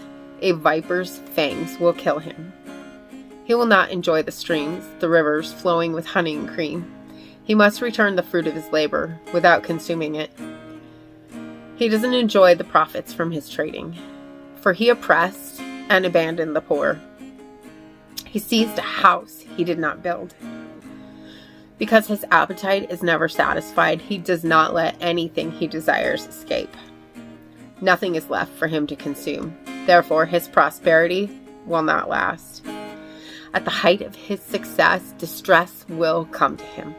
A viper's fangs will kill him. He will not enjoy the streams, the rivers flowing with honey and cream. He must return the fruit of his labor without consuming it. He doesn't enjoy the profits from his trading, for he oppressed and abandoned the poor. He seized a house he did not build. Because his appetite is never satisfied, he does not let anything he desires escape. Nothing is left for him to consume. Therefore, his prosperity will not last. At the height of his success, distress will come to him.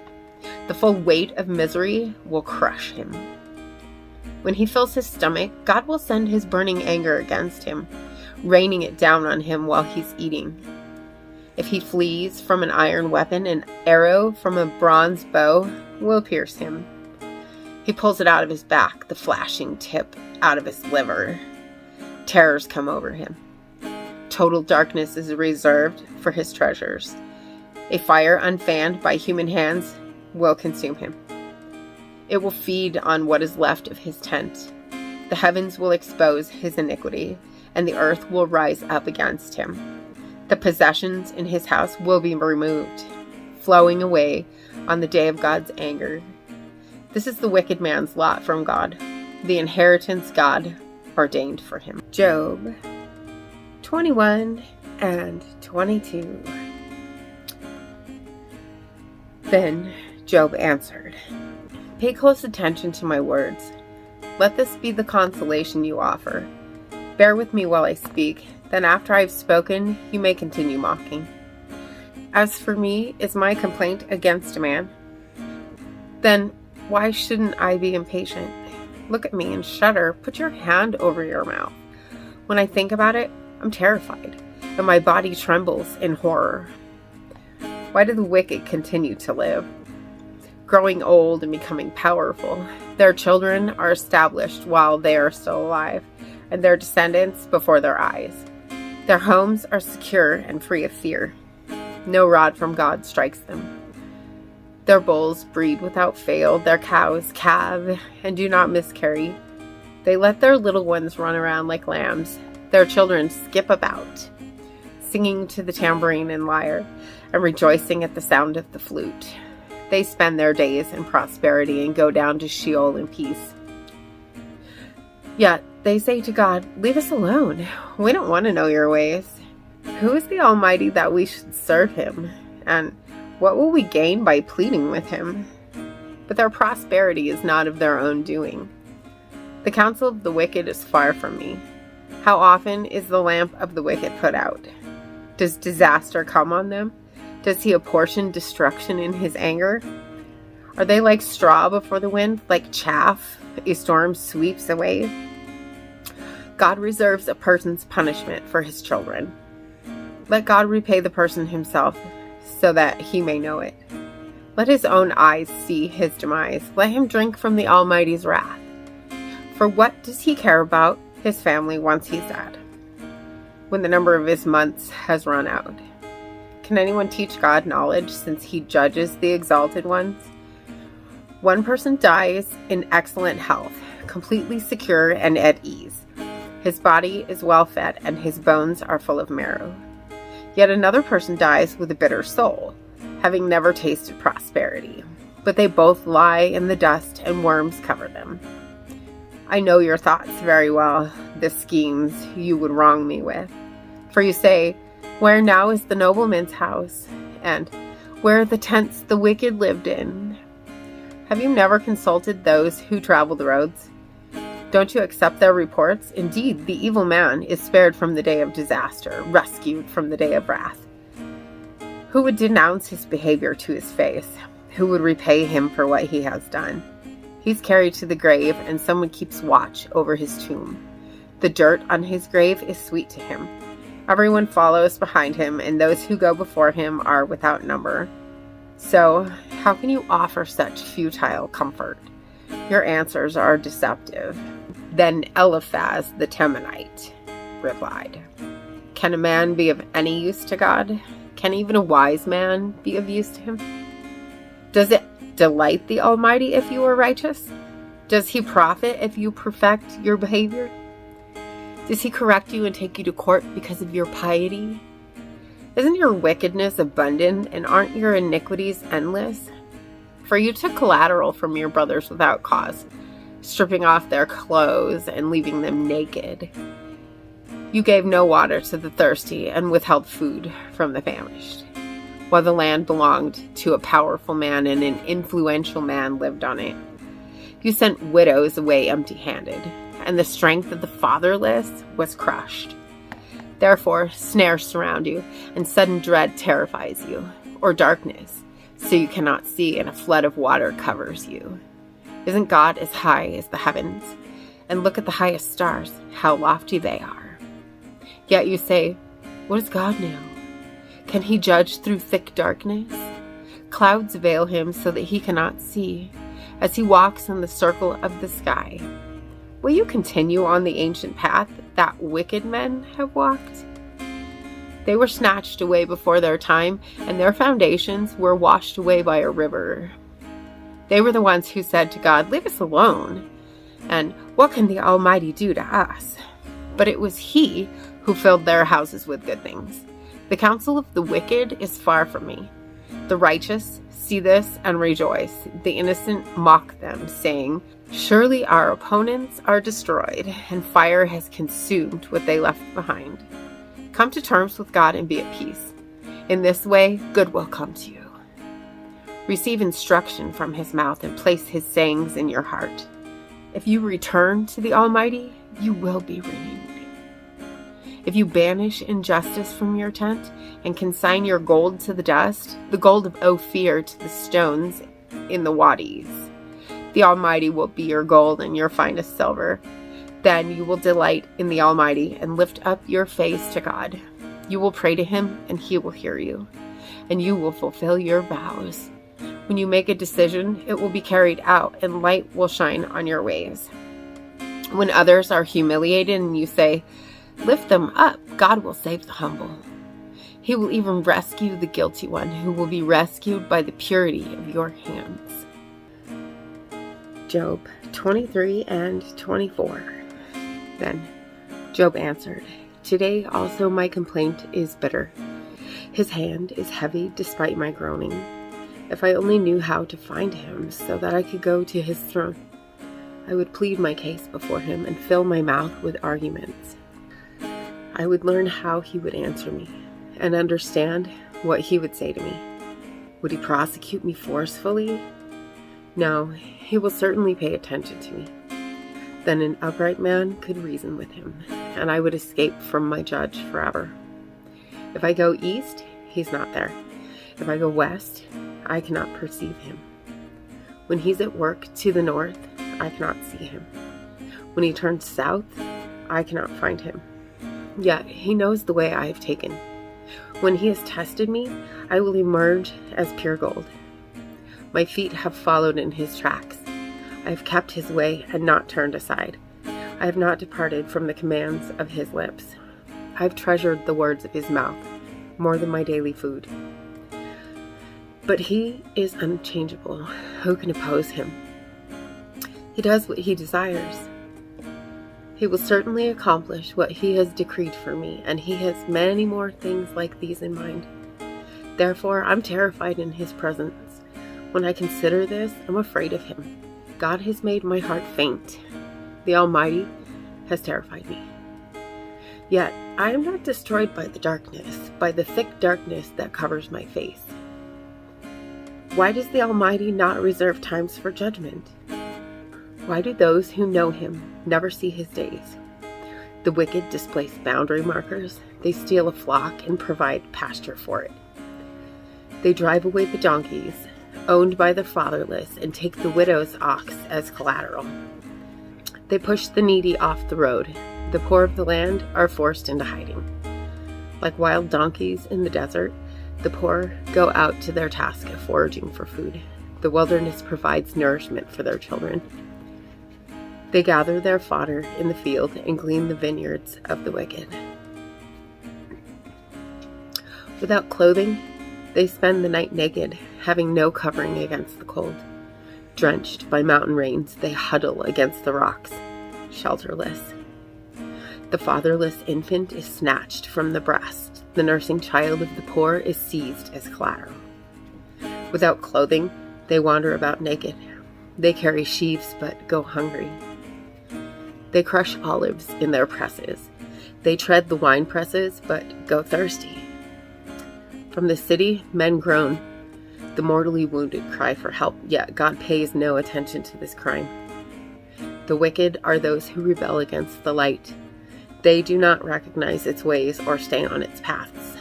The full weight of misery will crush him. When he fills his stomach, God will send his burning anger against him, raining it down on him while he's eating. If he flees from an iron weapon, an arrow from a bronze bow will pierce him. He pulls it out of his back, the flashing tip out of his liver. Terrors come over him. Total darkness is reserved for his treasures. A fire unfanned by human hands will consume him. It will feed on what is left of his tent. The heavens will expose his iniquity, and the earth will rise up against him. The possessions in his house will be removed, flowing away on the day of God's anger. This is the wicked man's lot from God, the inheritance God ordained for him. Job 21 and 22. Then Job answered, pay close attention to my words. Let this be the consolation you offer. Bear with me while I speak, then after I've spoken, you may continue mocking. As for me, is my complaint against a man? Then why shouldn't I be impatient? Look at me and shudder. Put your hand over your mouth. When I think about it, I'm terrified, and my body trembles in horror. Why do the wicked continue to live? Growing old and becoming powerful, their children are established while they are still alive, and their descendants before their eyes. Their homes are secure and free of fear. No rod from God strikes them. Their bulls breed without fail, their cows calve and do not miscarry. They let their little ones run around like lambs. Their children skip about, singing to the tambourine and lyre, and rejoicing at the sound of the flute. They spend their days in prosperity and go down to Sheol in peace. Yet they say to God, "Leave us alone. We don't want to know your ways. Who is the Almighty that we should serve him? And what will we gain by pleading with him?" But their prosperity is not of their own doing. The counsel of the wicked is far from me. How often is the lamp of the wicked put out? Does disaster come on them? Does he apportion destruction in his anger? Are they like straw before the wind, like chaff a storm sweeps away? God reserves a person's punishment for his children. Let God repay the person himself, so that he may know it. Let his own eyes see his demise. Let him drink from the Almighty's wrath. For what does he care about his family once he's dead, when the number of his months has run out? Can anyone teach God knowledge, since he judges the exalted ones? One person dies in excellent health, completely secure and at ease. His body is well fed, and his bones are full of marrow. Yet another person dies with a bitter soul, having never tasted prosperity. But they both lie in the dust, and worms cover them. I know your thoughts very well, the schemes you would wrong me with. For you say, "Where now is the nobleman's house? And where are the tents the wicked lived in?" Have you never consulted those who travel the roads? Don't you accept their reports? Indeed, the evil man is spared from the day of disaster, rescued from the day of wrath. Who would denounce his behavior to his face? Who would repay him for what he has done? He's carried to the grave, and someone keeps watch over his tomb. The dirt on his grave is sweet to him. Everyone follows behind him, and those who go before him are without number. So, how can you offer such futile comfort? Your answers are deceptive. Then Eliphaz the Temanite replied, "Can a man be of any use to God? Can even a wise man be of use to him? Does it delight the Almighty if you are righteous? Does he profit if you perfect your behavior? Does he correct you and take you to court because of your piety? Isn't your wickedness abundant, and aren't your iniquities endless? For you took collateral from your brothers without cause, stripping off their clothes and leaving them naked. You gave no water to the thirsty and withheld food from the famished, while the land belonged to a powerful man and an influential man lived on it. You sent widows away empty-handed, and the strength of the fatherless was crushed. Therefore, snares surround you, and sudden dread terrifies you, or darkness, so you cannot see, and a flood of water covers you. Isn't God as high as the heavens? And look at the highest stars, how lofty they are. Yet you say, what does God know? Can he judge through thick darkness? Clouds veil him so that he cannot see, as he walks in the circle of the sky. Will you continue on the ancient path that wicked men have walked? They were snatched away before their time, and their foundations were washed away by a river. They were the ones who said to God, leave us alone, and what can the Almighty do to us? But it was he who filled their houses with good things. The counsel of the wicked is far from me. The righteous see this and rejoice. The innocent mock them, saying, surely our opponents are destroyed, and fire has consumed what they left behind. Come to terms with God and be at peace. In this way, good will come to you. Receive instruction from his mouth and place his sayings in your heart. If you return to the Almighty, you will be renewed. If you banish injustice from your tent and consign your gold to the dust, the gold of Ophir to the stones in the wadis, the Almighty will be your gold and your finest silver. Then you will delight in the Almighty and lift up your face to God. You will pray to him and he will hear you, and you will fulfill your vows. When you make a decision, it will be carried out, and light will shine on your ways. When others are humiliated and you say, lift them up, God will save the humble. He will even rescue the guilty one, who will be rescued by the purity of your hands. Job 23 and 24. Then Job answered, "Today also my complaint is bitter. His hand is heavy despite my groaning. If I only knew how to find him so that I could go to his throne, I would plead my case before him and fill my mouth with arguments. I would learn how he would answer me and understand what he would say to me. Would he prosecute me forcefully? No, he will certainly pay attention to me. Then an upright man could reason with him, and I would escape from my judge forever. If I go east, he's not there. If I go west, I cannot perceive him. When he's at work to the north, I cannot see him. When he turns south, I cannot find him. Yet he knows the way I have taken. When he has tested me, I will emerge as pure gold. My feet have followed in his tracks. I have kept his way and not turned aside. I have not departed from the commands of his lips. I have treasured the words of his mouth more than my daily food. But he is unchangeable. Who can oppose him? He does what he desires. He will certainly accomplish what he has decreed for me, and he has many more things like these in mind. Therefore, I'm terrified in his presence. When I consider this, I'm afraid of him. God has made my heart faint. The Almighty has terrified me. Yet I am not destroyed by the darkness, by the thick darkness that covers my face. Why does the Almighty not reserve times for judgment? Why do those who know him never see his days? The wicked displace boundary markers. They steal a flock and provide pasture for it. They drive away the donkeys owned by the fatherless and take the widow's ox as collateral. They push the needy off the road. The poor of the land are forced into hiding. Like wild donkeys in the desert, the poor go out to their task of foraging for food. The wilderness provides nourishment for their children. They gather their fodder in the field and glean the vineyards of the wicked. Without clothing, they spend the night naked, having no covering against the cold. Drenched by mountain rains, they huddle against the rocks, shelterless. The fatherless infant is snatched from the breast. The nursing child of the poor is seized as collateral. Without clothing, they wander about naked. They carry sheaves but go hungry. They crush olives in their presses. They tread the wine presses but go thirsty. From the city, men groan. The mortally wounded cry for help, yet God pays no attention to this crime. The wicked are those who rebel against the light. They do not recognize its ways or stay on its paths.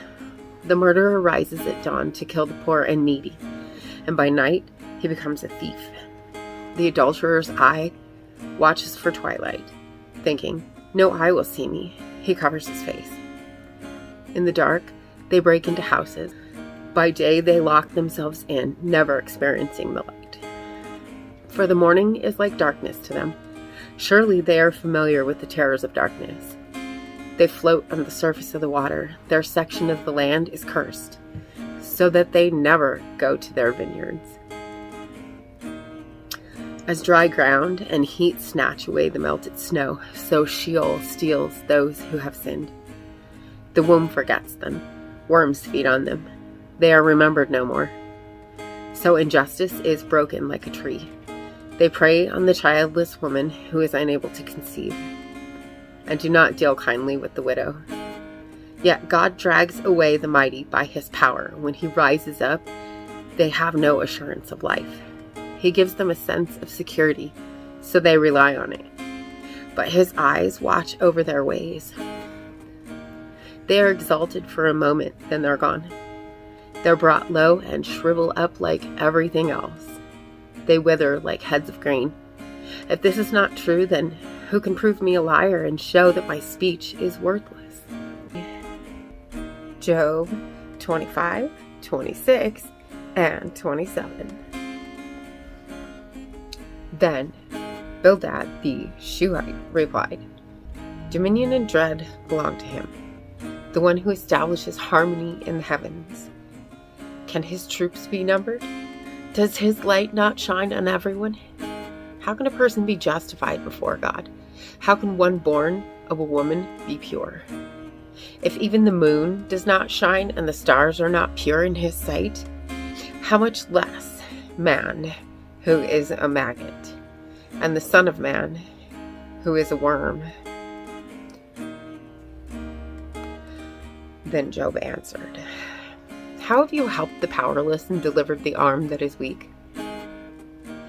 The murderer rises at dawn to kill the poor and needy, and by night he becomes a thief. The adulterer's eye watches for twilight, thinking, "No eye will see me." He covers his face. In the dark, they break into houses. By day, they lock themselves in, never experiencing the light. For the morning is like darkness to them. Surely they are familiar with the terrors of darkness. They float on the surface of the water. Their section of the land is cursed, so that they never go to their vineyards. As dry ground and heat snatch away the melted snow, so Sheol steals those who have sinned. The womb forgets them. Worms feed on them. They are remembered no more. So injustice is broken like a tree. They prey on the childless woman who is unable to conceive, and do not deal kindly with the widow. Yet God drags away the mighty by his power. When he rises up, they have no assurance of life. He gives them a sense of security, so they rely on it. But his eyes watch over their ways. They are exalted for a moment, then they're gone. They're brought low and shrivel up like everything else. They wither like heads of grain. If this is not true, then who can prove me a liar and show that my speech is worthless? Job 25, 26, and 27. Then Bildad the Shuhite replied, "Dominion and dread belong to him, the one who establishes harmony in the heavens. Can his troops be numbered? Does his light not shine on everyone? How can a person be justified before God? How can one born of a woman be pure? If even the moon does not shine and the stars are not pure in his sight, how much less man, who is a maggot, and the Son of Man, who is a worm? Then Job answered, how have you helped the powerless and delivered the arm that is weak?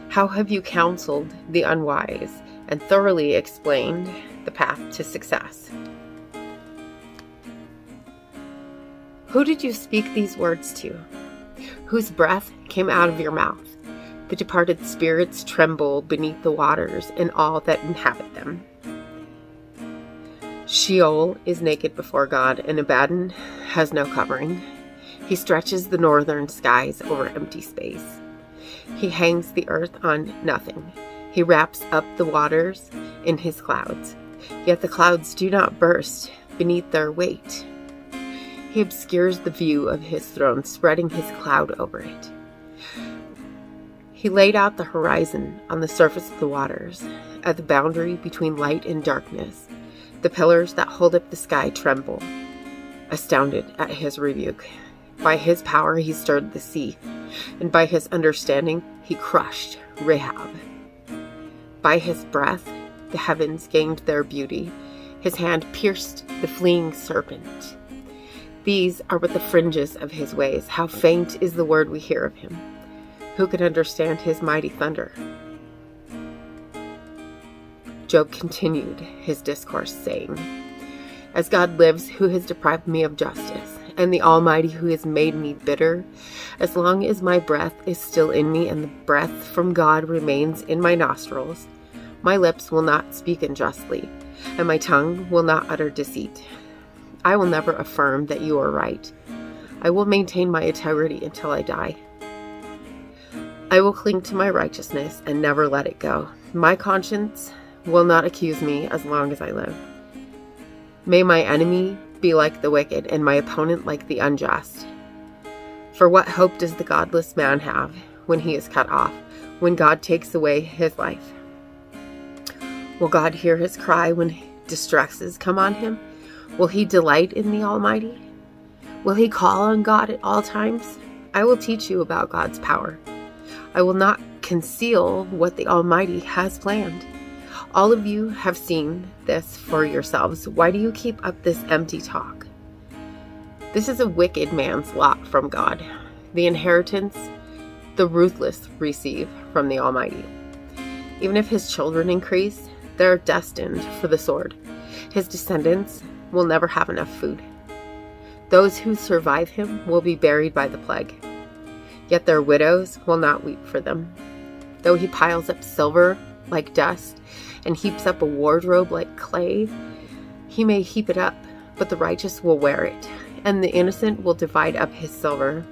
How have you counseled the unwise and thoroughly explained the path to success? Who did you speak these words to? Whose breath came out of your mouth? The departed spirits tremble beneath the waters and all that inhabit them. Sheol is naked before God, and Abaddon has no covering. He stretches the northern skies over empty space. He hangs the earth on nothing. He wraps up the waters in his clouds, yet the clouds do not burst beneath their weight. He obscures the view of his throne, spreading his cloud over it. He laid out the horizon on the surface of the waters, at the boundary between light and darkness. The pillars that hold up the sky tremble, astounded at his rebuke. By his power he stirred the sea, and by his understanding he crushed Rahab. By his breath the heavens gained their beauty. His hand pierced the fleeing serpent. These are but the fringes of his ways. How faint is the word we hear of him. Who can understand his mighty thunder? Job continued his discourse, saying, as God lives, who has deprived me of justice, and the Almighty who has made me bitter, as long as my breath is still in me and the breath from God remains in my nostrils, my lips will not speak unjustly, and my tongue will not utter deceit. I will never affirm that you are right. I will maintain my integrity until I die. I will cling to my righteousness and never let it go. My conscience will not accuse me as long as I live. May my enemy be like the wicked and my opponent like the unjust. For what hope does the godless man have when he is cut off, when God takes away his life? Will God hear his cry when distresses come on him? Will he delight in the Almighty? Will he call on God at all times? I will teach you about God's power. I will not conceal what the Almighty has planned. All of you have seen this for yourselves. Why do you keep up this empty talk? This is a wicked man's lot from God, the inheritance the ruthless receive from the Almighty. Even if his children increase, they are destined for the sword. His descendants will never have enough food. Those who survive him will be buried by the plague, yet their widows will not weep for them. Though he piles up silver like dust and heaps up a wardrobe like clay, he may heap it up, but the righteous will wear it, and the innocent will divide up his silver.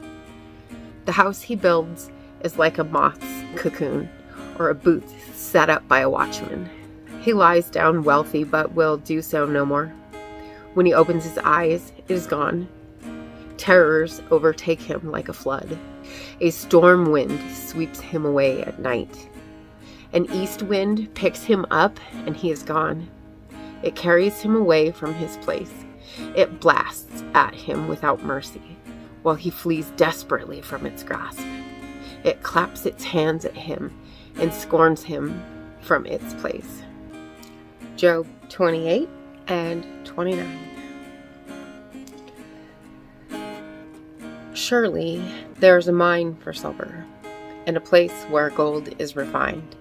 The house he builds is like a moth's cocoon, or a booth set up by a watchman. He lies down wealthy, but will do so no more. When he opens his eyes, it is gone. Terrors overtake him like a flood. A storm wind sweeps him away at night. An east wind picks him up, and he is gone. It carries him away from his place. It blasts at him without mercy, while he flees desperately from its grasp. It claps its hands at him and scorns him from its place. Job 28 and 29. Surely there is a mine for silver, and a place where gold is refined.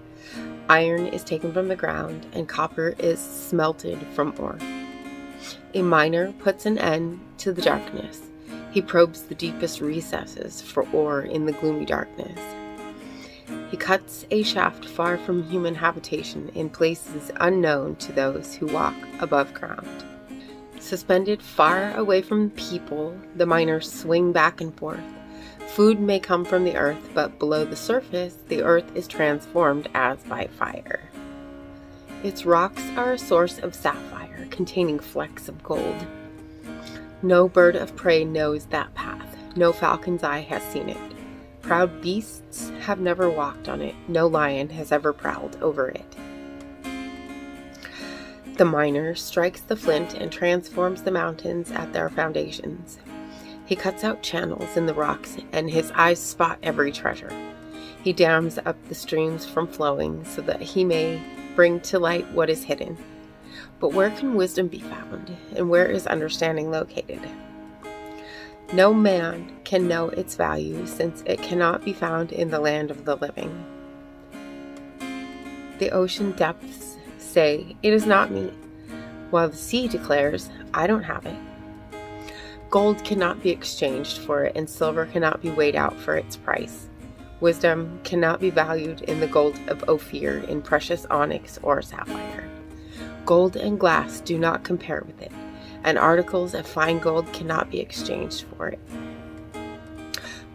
Iron is taken from the ground, and copper is smelted from ore. A miner puts an end to the darkness. He probes the deepest recesses for ore in the gloomy darkness. He cuts a shaft far from human habitation in places unknown to those who walk above ground. Suspended far away from people, the miners swing back and forth. Food may come from the earth, but below the surface, the earth is transformed as by fire. Its rocks are a source of sapphire, containing flecks of gold. No bird of prey knows that path. No falcon's eye has seen it. Proud beasts have never walked on it. No lion has ever prowled over it. The miner strikes the flint and transforms the mountains at their foundations. He cuts out channels in the rocks, and his eyes spot every treasure. He dams up the streams from flowing so that he may bring to light what is hidden. But where can wisdom be found, and where is understanding located? No man can know its value, since it cannot be found in the land of the living. The ocean depths say, "It is not me," while the sea declares, "I don't have it." Gold cannot be exchanged for it, and silver cannot be weighed out for its price. Wisdom cannot be valued in the gold of Ophir, in precious onyx or sapphire. Gold and glass do not compare with it, and articles of fine gold cannot be exchanged for it.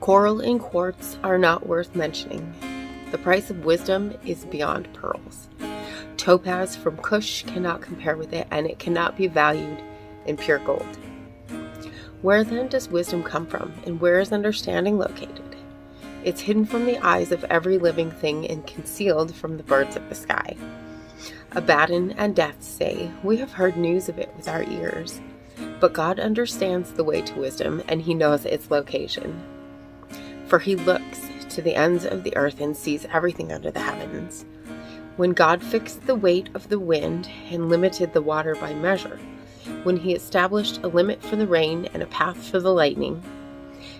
Coral and quartz are not worth mentioning. The price of wisdom is beyond pearls. Topaz from Cush cannot compare with it, and it cannot be valued in pure gold. Where then does wisdom come from, and where is understanding located? It's hidden from the eyes of every living thing and concealed from the birds of the sky. Abaddon and Death say, "We have heard news of it with our ears." But God understands the way to wisdom, and he knows its location. For he looks to the ends of the earth and sees everything under the heavens. When God fixed the weight of the wind and limited the water by measure, when he established a limit for the rain and a path for the lightning,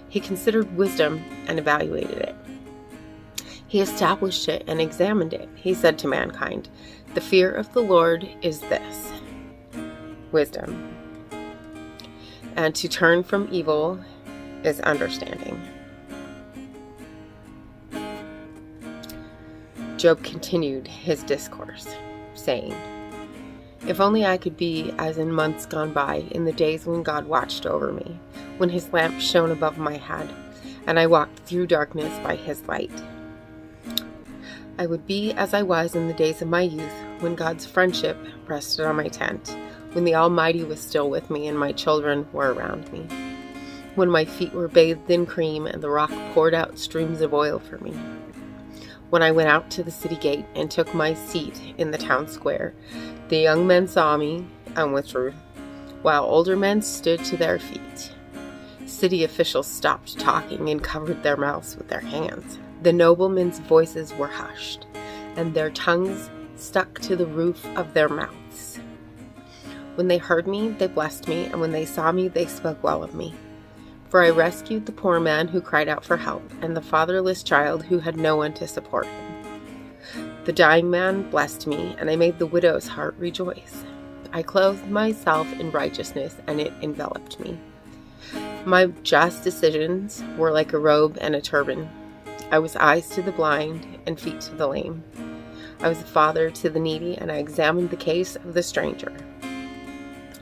he considered wisdom and evaluated it. He established it and examined it. He said to mankind, "The fear of the Lord is this, wisdom, and to turn from evil is understanding." Job continued his discourse, saying, "If only I could be as in months gone by, in the days when God watched over me, when his lamp shone above my head, and I walked through darkness by his light. I would be as I was in the days of my youth, when God's friendship rested on my tent, when the Almighty was still with me and my children were around me, when my feet were bathed in cream and the rock poured out streams of oil for me. When I went out to the city gate and took my seat in the town square, the young men saw me and withdrew, while older men stood to their feet. City officials stopped talking and covered their mouths with their hands. The noblemen's voices were hushed, and their tongues stuck to the roof of their mouths. When they heard me, they blessed me, and when they saw me, they spoke well of me. For I rescued the poor man who cried out for help, and the fatherless child who had no one to support him. The dying man blessed me, and I made the widow's heart rejoice. I clothed myself in righteousness, and it enveloped me. My just decisions were like a robe and a turban. I was eyes to the blind and feet to the lame. I was a father to the needy, and I examined the case of the stranger.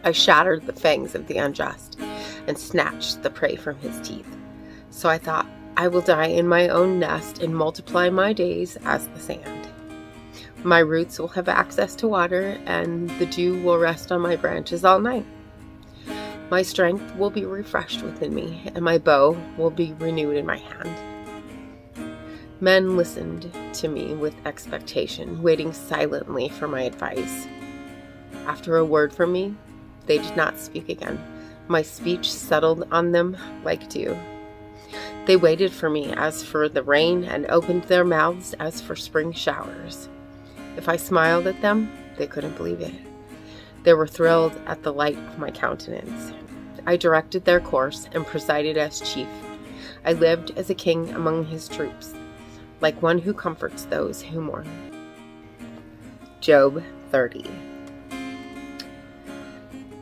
I shattered the fangs of the unjust and snatched the prey from his teeth. So I thought, I will die in my own nest and multiply my days as the sand. My roots will have access to water, and the dew will rest on my branches all night. My strength will be refreshed within me, and my bow will be renewed in my hand. Men listened to me with expectation, waiting silently for my advice. After a word from me, they did not speak again. My speech settled on them like dew. They waited for me as for the rain, and opened their mouths as for spring showers. If I smiled at them, they couldn't believe it. They were thrilled at the light of my countenance. I directed their course and presided as chief. I lived as a king among his troops, like one who comforts those who mourn. Job 30.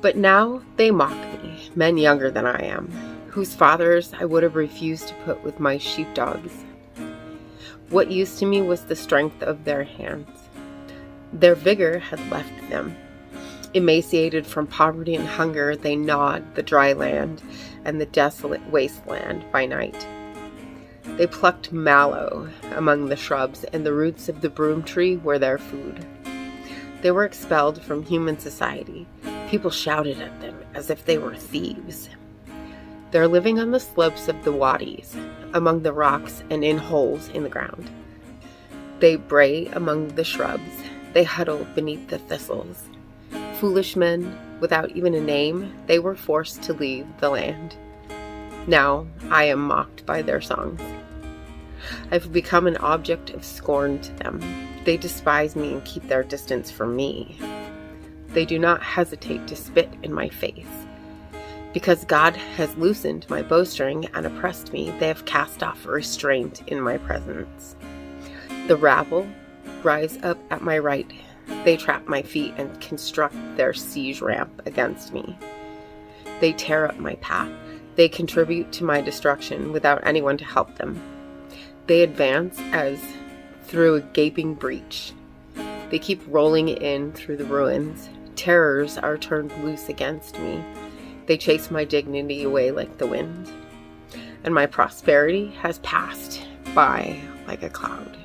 But now they mock me, men younger than I am, whose fathers I would have refused to put with my sheepdogs. What use to me was the strength of their hands? Their vigor had left them. Emaciated from poverty and hunger, they gnawed the dry land and the desolate wasteland by night. They plucked mallow among the shrubs, and the roots of the broom tree were their food. They were expelled from human society. People shouted at them as if they were thieves. They're living on the slopes of the wadis, among the rocks and in holes in the ground. They bray among the shrubs. They huddle beneath the thistles. Foolish men, without even a name, they were forced to leave the land. Now I am mocked by their songs. I've become an object of scorn to them. They despise me and keep their distance from me. They do not hesitate to spit in my face. Because God has loosened my bowstring and oppressed me, they have cast off restraint in my presence. The rabble rise up at my right. They trap my feet and construct their siege ramp against me. They tear up my path. They contribute to my destruction without anyone to help them. They advance as through a gaping breach. They keep rolling in through the ruins. Terrors are turned loose against me. They chase my dignity away like the wind, and my prosperity has passed by like a cloud.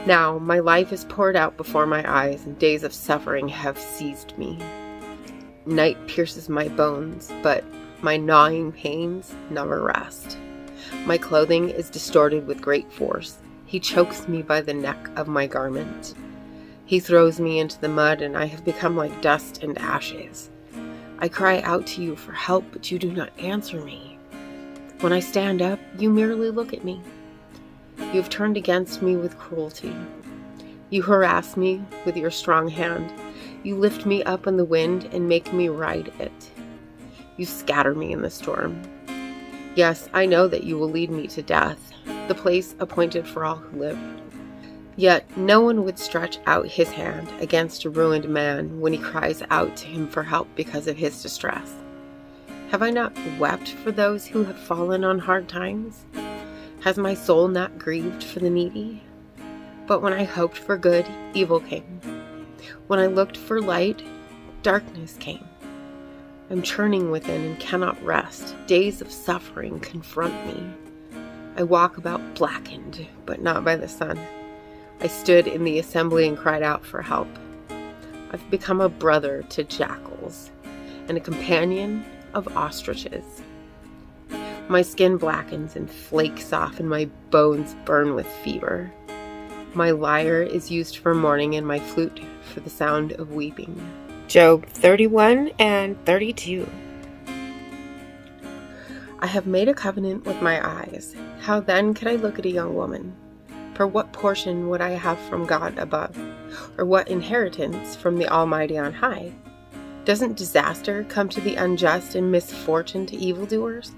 Now my life is poured out before my eyes, and days of suffering have seized me. Night pierces my bones, but my gnawing pains never rest. My clothing is distorted with great force. He chokes me by the neck of my garment. He throws me into the mud, and I have become like dust and ashes. I cry out to you for help, but you do not answer me. When I stand up, you merely look at me. You have turned against me with cruelty. You harass me with your strong hand. You lift me up in the wind and make me ride it. You scatter me in the storm. Yes, I know that you will lead me to death, the place appointed for all who live. Yet no one would stretch out his hand against a ruined man when he cries out to him for help because of his distress. Have I not wept for those who have fallen on hard times? Has my soul not grieved for the needy? But when I hoped for good, evil came. When I looked for light, darkness came. I'm churning within and cannot rest. Days of suffering confront me. I walk about blackened, but not by the sun. I stood in the assembly and cried out for help. I've become a brother to jackals and a companion of ostriches. My skin blackens and flakes off, and my bones burn with fever. My lyre is used for mourning, and my flute for the sound of weeping. Job 31 and 32. I have made a covenant with my eyes. How then could I look at a young woman? For what portion would I have from God above? Or what inheritance from the Almighty on high? Doesn't disaster come to the unjust and misfortune to evildoers?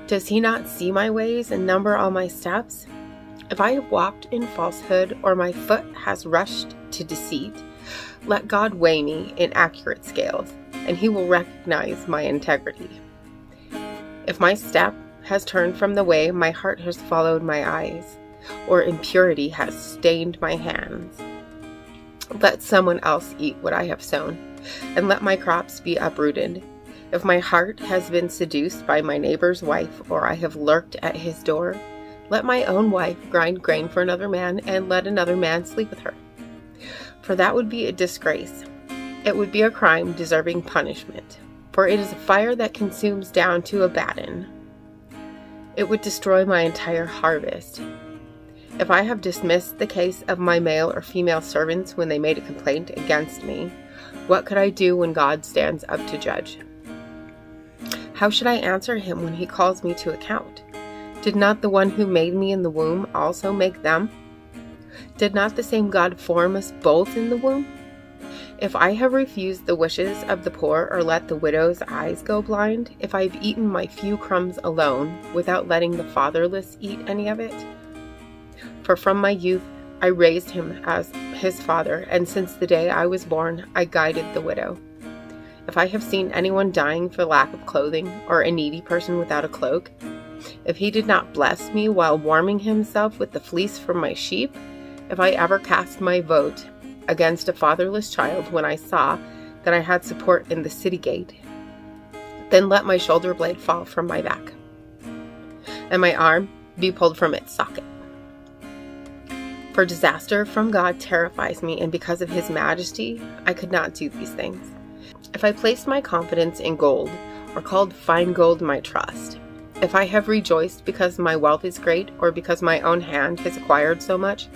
Does he not see my ways and number all my steps? If I have walked in falsehood, or my foot has rushed to deceit, let God weigh me in accurate scales, and he will recognize my integrity. If my step has turned from the way, my heart has followed my eyes, or impurity has stained my hands. Let someone else eat what I have sown, and let my crops be uprooted. If my heart has been seduced by my neighbor's wife, or I have lurked at his door, let my own wife grind grain for another man, and let another man sleep with her. For that would be a disgrace. It would be a crime deserving punishment, for it is a fire that consumes down to a batten. It would destroy my entire harvest. If I have dismissed the case of my male or female servants when they made a complaint against me, what could I do when God stands up to judge? How should I answer him when he calls me to account? Did not the one who made me in the womb also make them? Did not the same God form us both in the womb? If I have refused the wishes of the poor, or let the widow's eyes go blind, if I have eaten my few crumbs alone, without letting the fatherless eat any of it? For from my youth I raised him as his father, and since the day I was born I guided the widow. If I have seen anyone dying for lack of clothing, or a needy person without a cloak, if he did not bless me while warming himself with the fleece from my sheep, if I ever cast my vote against a fatherless child when I saw that I had support in the city gate, then let my shoulder blade fall from my back, and my arm be pulled from its socket. For disaster from God terrifies me, and because of his majesty, I could not do these things. If I placed my confidence in gold, or called fine gold my trust, if I have rejoiced because my wealth is great, or because my own hand has acquired so much,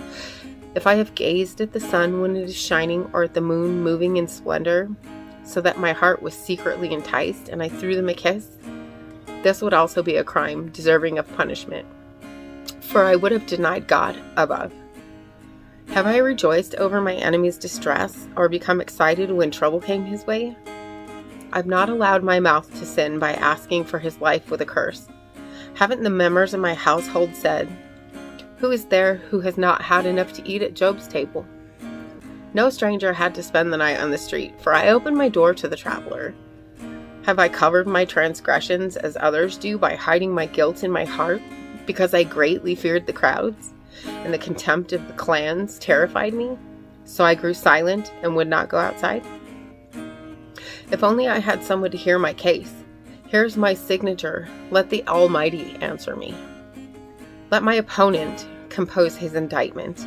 if I have gazed at the sun when it is shining, or at the moon moving in splendor, so that my heart was secretly enticed, and I threw them a kiss, this would also be a crime deserving of punishment, for I would have denied God above. Have I rejoiced over my enemy's distress, or become excited when trouble came his way? I've not allowed my mouth to sin by asking for his life with a curse. Haven't the members of my household said, "Who is there who has not had enough to eat at Job's table?" No stranger had to spend the night on the street, for I opened my door to the traveler. Have I covered my transgressions as others do by hiding my guilt in my heart, because I greatly feared the crowds, and the contempt of the clans terrified me, so I grew silent and would not go outside? If only I had someone to hear my case. Here's my signature. Let the Almighty answer me. Let my opponent compose his indictment.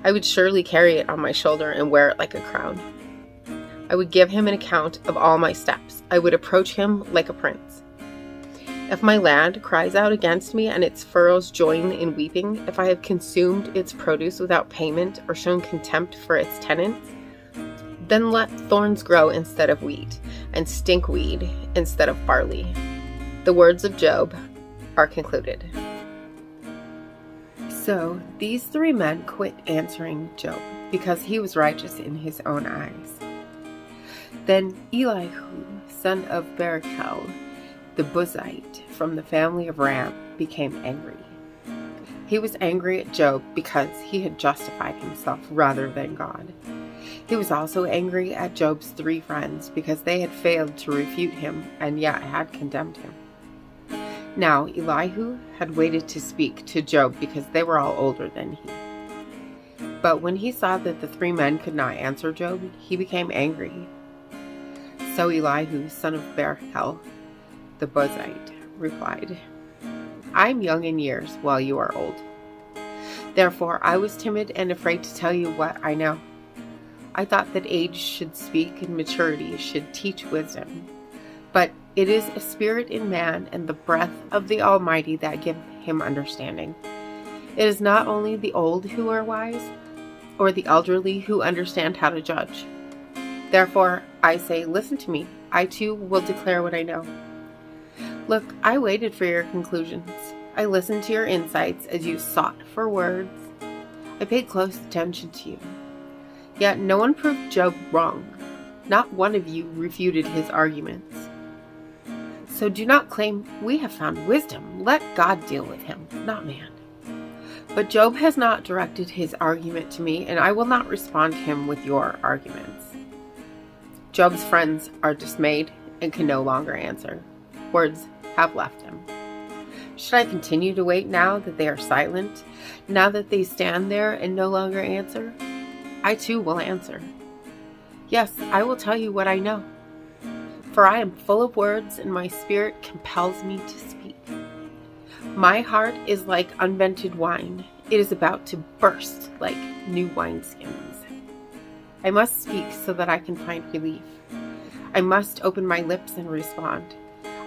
I would surely carry it on my shoulder and wear it like a crown. I would give him an account of all my steps. I would approach him like a prince. If my land cries out against me and its furrows join in weeping, if I have consumed its produce without payment or shown contempt for its tenants, then let thorns grow instead of wheat, and stinkweed instead of barley. The words of Job are concluded. So these three men quit answering Job, because he was righteous in his own eyes. Then Elihu, son of Barachel, the Buzite, from the family of Ram, became angry. He was angry at Job because he had justified himself rather than God. He was also angry at Job's three friends because they had failed to refute him and yet had condemned him. Now Elihu had waited to speak to Job because they were all older than he. But when he saw that the three men could not answer Job, he became angry. So Elihu, son of Barachel, the Buzite, replied, "I am young in years, while you are old. Therefore I was timid and afraid to tell you what I know. I thought that age should speak and maturity should teach wisdom. But it is a spirit in man and the breath of the Almighty that give him understanding. It is not only the old who are wise, or the elderly who understand how to judge. Therefore I say, listen to me. I too will declare what I know. Look, I waited for your conclusions. I listened to your insights as you sought for words. I paid close attention to you. Yet no one proved Job wrong. Not one of you refuted his arguments. So do not claim we have found wisdom. Let God deal with him, not man. But Job has not directed his argument to me, and I will not respond to him with your arguments." Job's friends are dismayed and can no longer answer. Words have left him. Should I continue to wait now that they are silent, now that they stand there and no longer answer? I too will answer. Yes, I will tell you what I know. For I am full of words, and my spirit compels me to speak. My heart is like unvented wine. It is about to burst like new wineskins. I must speak so that I can find relief. I must open my lips and respond.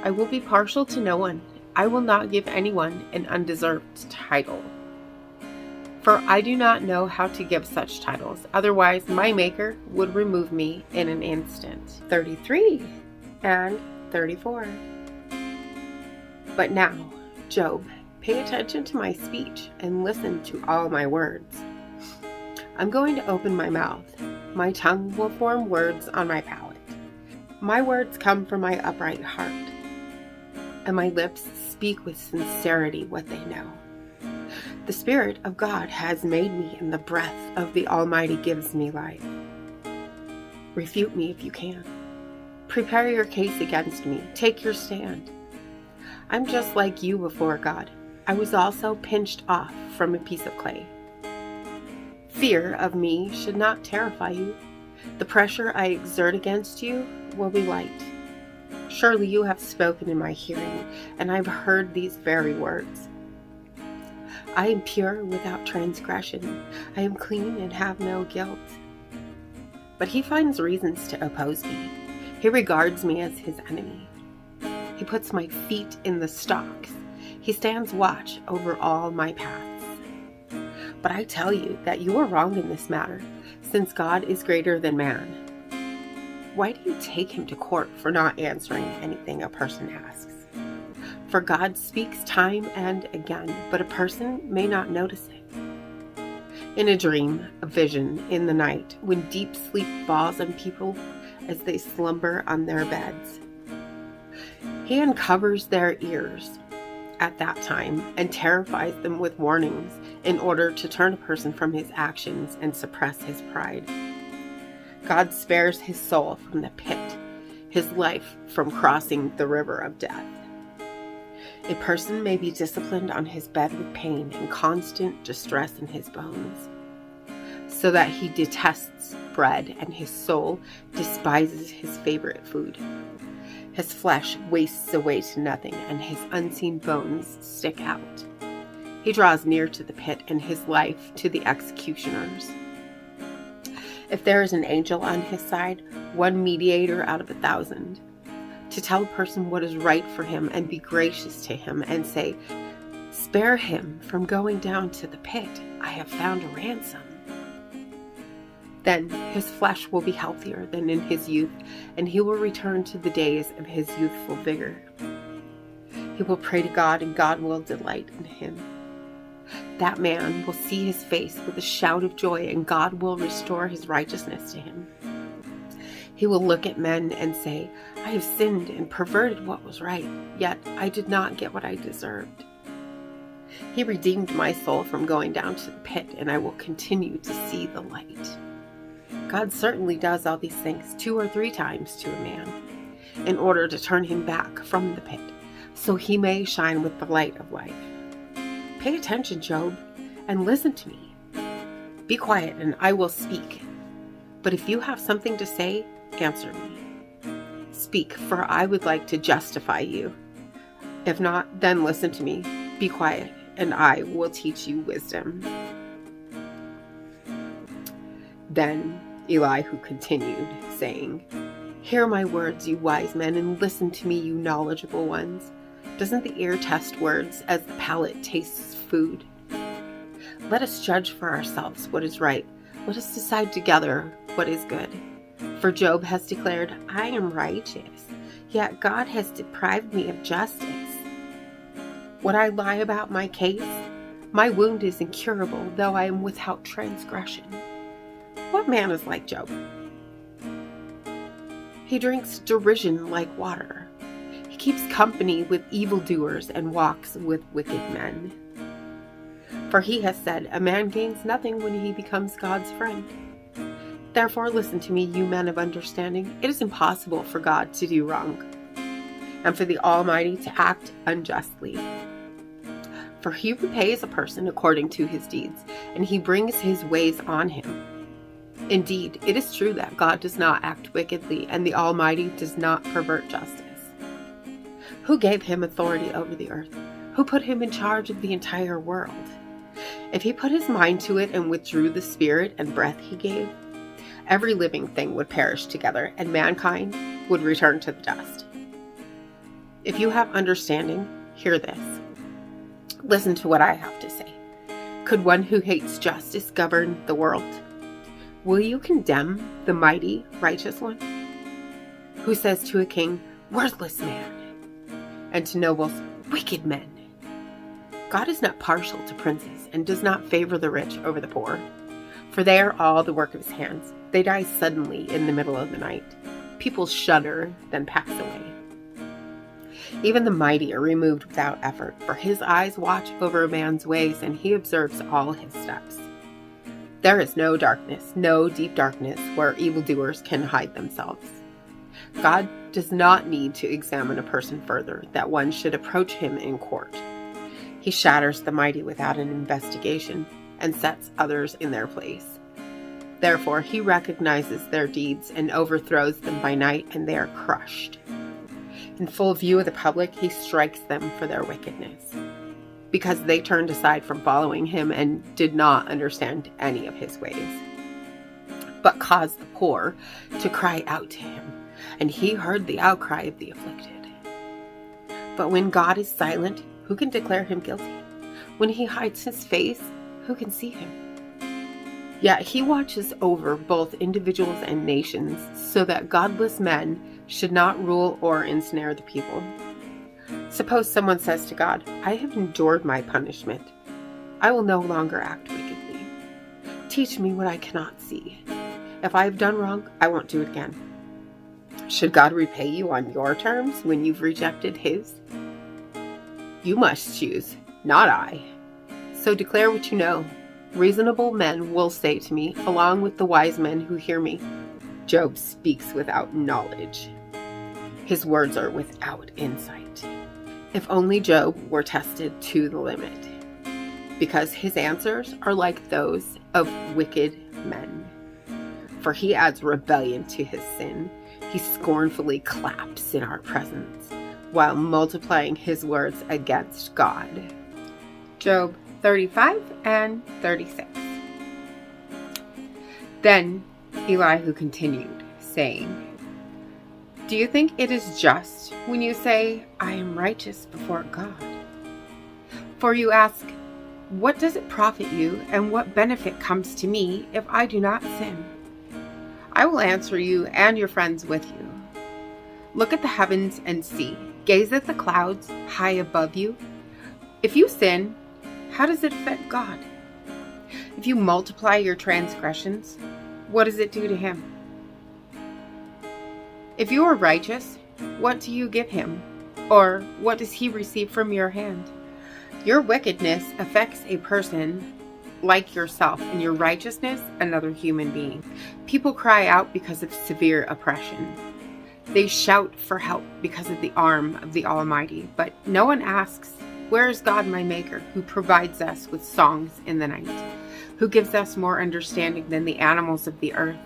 I will be partial to no one. I will not give anyone an undeserved title. For I do not know how to give such titles. Otherwise, my Maker would remove me in an instant. 33 and 34. But now, Job, pay attention to my speech and listen to all my words. I'm going to open my mouth. My tongue will form words on my palate. My words come from my upright heart, and my lips speak with sincerity what they know. The Spirit of God has made me, and the breath of the Almighty gives me life. Refute me if you can. Prepare your case against me. Take your stand. I'm just like you before God. I was also pinched off from a piece of clay. Fear of me should not terrify you. The pressure I exert against you will be light. Surely you have spoken in my hearing, and I've heard these very words. I am pure without transgression. I am clean and have no guilt. But he finds reasons to oppose me. He regards me as his enemy. He puts my feet in the stocks. He stands watch over all my paths. But I tell you that you are wrong in this matter, since God is greater than man. Why do you take him to court for not answering anything a person asks? For God speaks time and again, but a person may not notice it. In a dream, a vision in the night, when deep sleep falls on people as they slumber on their beds, he uncovers their ears at that time and terrifies them with warnings in order to turn a person from his actions and suppress his pride. God spares his soul from the pit, his life from crossing the river of death. A person may be disciplined on his bed with pain and constant distress in his bones, so that he detests bread and his soul despises his favorite food. His flesh wastes away to nothing, and his unseen bones stick out. He draws near to the pit, and his life to the executioners. If there is an angel on his side, one mediator out of 1,000, to tell a person what is right for him and be gracious to him and say, "Spare him from going down to the pit. I have found a ransom." Then his flesh will be healthier than in his youth, and he will return to the days of his youthful vigor. He will pray to God, and God will delight in him. That man will see his face with a shout of joy, and God will restore his righteousness to him. He will look at men and say, "I have sinned and perverted what was right, yet I did not get what I deserved. He redeemed my soul from going down to the pit, and I will continue to see the light." God certainly does all these things 2 or 3 times to a man in order to turn him back from the pit, so he may shine with the light of life. Pay attention, Job, and listen to me. Be quiet, and I will speak. But if you have something to say, answer me. Speak, for I would like to justify you. If not, then listen to me. Be quiet, and I will teach you wisdom. Then Elihu continued, saying, "Hear my words, you wise men, and listen to me, you knowledgeable ones. Doesn't the ear test words as the palate tastes food? Let us judge for ourselves what is right. Let us decide together what is good. For Job has declared, 'I am righteous,' yet God has deprived me of justice. Would I lie about my case? My wound is incurable, though I am without transgression. What man is like Job? He drinks derision like water. He keeps company with evildoers and walks with wicked men. For he has said, 'A man gains nothing when he becomes God's friend.' Therefore listen to me, you men of understanding. It is impossible for God to do wrong, and for the Almighty to act unjustly. For he repays a person according to his deeds, and he brings his ways on him. Indeed, it is true that God does not act wickedly, and the Almighty does not pervert justice. Who gave him authority over the earth? Who put him in charge of the entire world? If he put his mind to it and withdrew the spirit and breath he gave, every living thing would perish together, and mankind would return to the dust. If you have understanding, hear this. Listen to what I have to say. Could one who hates justice govern the world? Will you condemn the mighty, righteous one, who says to a king, 'Worthless man,' and to nobles, 'Wicked men'? God is not partial to princes and does not favor the rich over the poor, for they are all the work of his hands. They die suddenly in the middle of the night. People shudder, then pass away. Even the mighty are removed without effort, for his eyes watch over a man's ways, and he observes all his steps. There is no darkness, no deep darkness, where evildoers can hide themselves. God does not need to examine a person further, that one should approach him in court. He shatters the mighty without an investigation, and sets others in their place. Therefore, he recognizes their deeds and overthrows them by night, and they are crushed. In full view of the public, he strikes them for their wickedness, because they turned aside from following him and did not understand any of his ways, but caused the poor to cry out to him, and he heard the outcry of the afflicted. But when God is silent, who can declare him guilty? When he hides his face, who can see him? Yet he watches over both individuals and nations, so that godless men should not rule or ensnare the people. Suppose someone says to God, I have endured my punishment. I will no longer act wickedly. Teach me what I cannot see. If I have done wrong, I won't do it again. Should God repay you on your terms when you've rejected his? You must choose, not I. So declare what you know. Reasonable men will say to me, along with the wise men who hear me, Job speaks without knowledge. His words are without insight. If only Job were tested to the limit, because his answers are like those of wicked men. For he adds rebellion to his sin. He scornfully claps in our presence, while multiplying his words against God. Job 35 and 36. Then Elihu continued, saying, Do you think it is just when you say, I am righteous before God? For you ask, what does it profit you, and what benefit comes to me if I do not sin? I will answer you and your friends with you. Look at the heavens and see. Gaze at the clouds high above you. If you sin, how does it affect God? If you multiply your transgressions, what does it do to him? If you are righteous, what do you give him? Or what does he receive from your hand? Your wickedness affects a person like yourself, and your righteousness another human being. People cry out because of severe oppression. They shout for help because of the arm of the Almighty, but no one asks, where is God my Maker, who provides us with songs in the night, who gives us more understanding than the animals of the earth,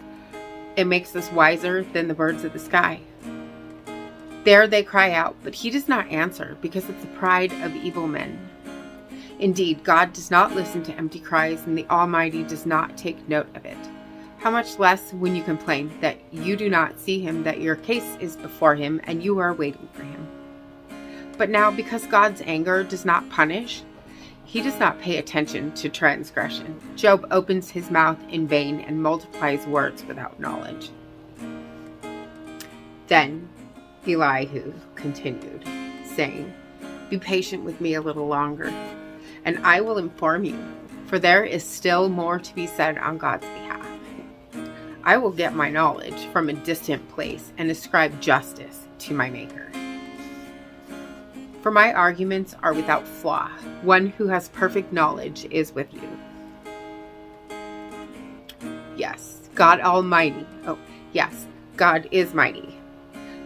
and makes us wiser than the birds of the sky? There they cry out, but he does not answer, because of the pride of evil men. Indeed, God does not listen to empty cries, and the Almighty does not take note of it. How much less when you complain that you do not see him, that your case is before him, and you are waiting for him. But now, because God's anger does not punish, he does not pay attention to transgression. Job opens his mouth in vain and multiplies words without knowledge. Then Elihu continued, saying, Be patient with me a little longer, and I will inform you, for there is still more to be said on God's behalf. I will get my knowledge from a distant place and ascribe justice to my Maker. For my arguments are without flaw. One who has perfect knowledge is with you. Yes, God Almighty. Oh, yes, God is mighty,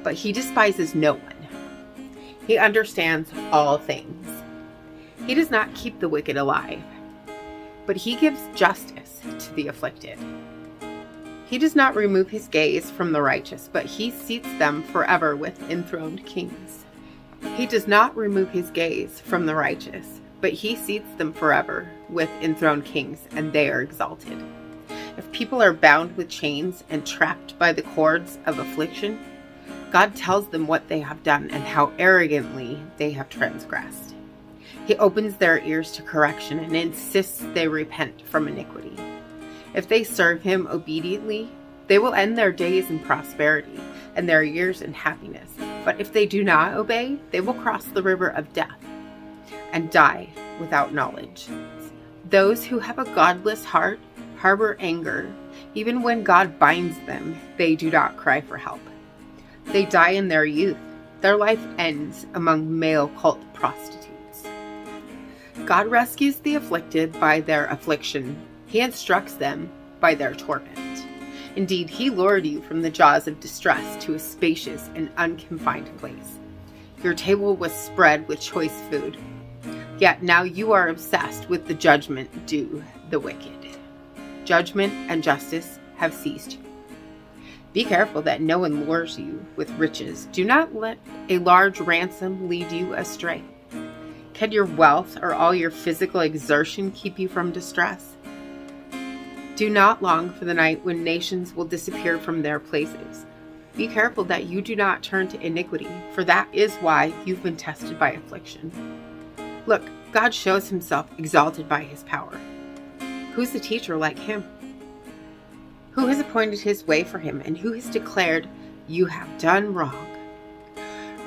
but he despises no one. He understands all things. He does not keep the wicked alive, but he gives justice to the afflicted. He does not remove his gaze from the righteous, but he seats them forever with enthroned kings. He does not remove his gaze from the righteous, but he seats them forever with enthroned kings, and they are exalted. If people are bound with chains and trapped by the cords of affliction, God tells them what they have done and how arrogantly they have transgressed. He opens their ears to correction and insists they repent from iniquity. If they serve him obediently, they will end their days in prosperity and their years in happiness. But if they do not obey, they will cross the river of death and die without knowledge. Those who have a godless heart harbor anger. Even when God binds them, they do not cry for help. They die in their youth. Their life ends among male cult prostitutes. God rescues the afflicted by their affliction. He instructs them by their torment. Indeed, he lured you from the jaws of distress to a spacious and unconfined place. Your table was spread with choice food. Yet now you are obsessed with the judgment due the wicked. Judgment and justice have ceased you. Be careful that no one lures you with riches. Do not let a large ransom lead you astray. Can your wealth or all your physical exertion keep you from distress? Do not long for the night when nations will disappear from their places. Be careful that you do not turn to iniquity, for that is why you've been tested by affliction. Look, God shows himself exalted by his power. Who's a teacher like him? Who has appointed his way for him, and who has declared, you have done wrong?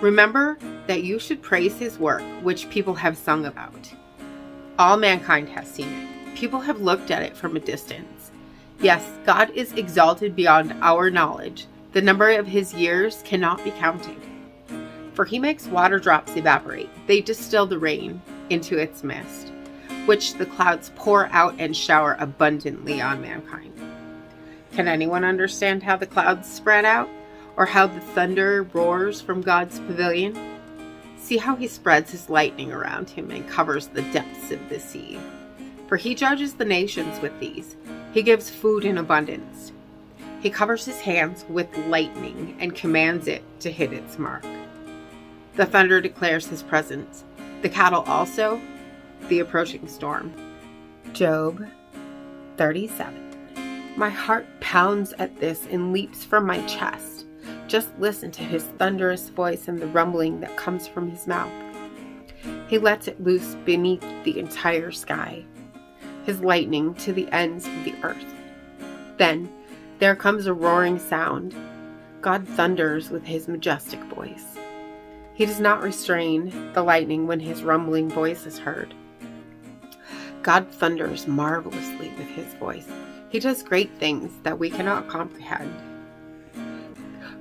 Remember that you should praise his work, which people have sung about. All mankind has seen it. People have looked at it from a distance. Yes, God is exalted beyond our knowledge. The number of his years cannot be counted. For he makes water drops evaporate. They distill the rain into its mist, which the clouds pour out and shower abundantly on mankind. Can anyone understand how the clouds spread out, or how the thunder roars from God's pavilion? See how he spreads his lightning around him and covers the depths of the sea. For he judges the nations with these. He gives food in abundance. He covers his hands with lightning and commands it to hit its mark. The thunder declares his presence. The cattle also, the approaching storm. Job 37. My heart pounds at this and leaps from my chest. Just listen to his thunderous voice and the rumbling that comes from his mouth. He lets it loose beneath the entire sky, his lightning to the ends of the earth. Then there comes a roaring sound. God thunders with his majestic voice. He does not restrain the lightning when his rumbling voice is heard. God thunders marvelously with his voice. He does great things that we cannot comprehend.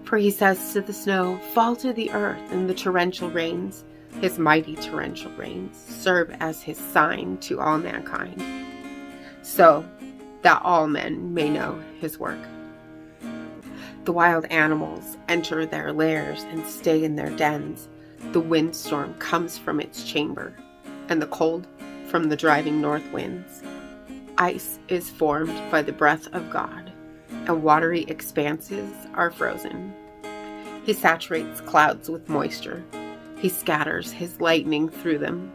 For he says to the snow, fall to the earth, and the torrential rains, his mighty torrential rains, serve as his sign to all mankind, so that all men may know his work. The wild animals enter their lairs and stay in their dens. The windstorm comes from its chamber, and the cold from the driving north winds. Ice is formed by the breath of God, and watery expanses are frozen. He saturates clouds with moisture. He scatters his lightning through them.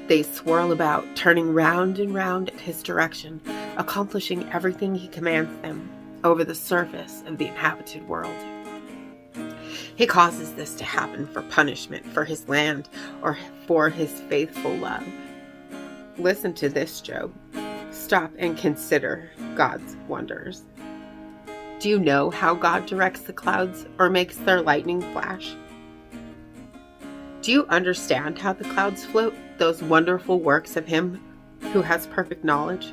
They swirl about, turning round and round at his direction, accomplishing everything he commands them over the surface of the inhabited world. He causes this to happen for punishment for his land or for his faithful love. Listen to this, Job. Stop and consider God's wonders. Do you know how God directs the clouds or makes their lightning flash? Do you understand how the clouds float, those wonderful works of him who has perfect knowledge?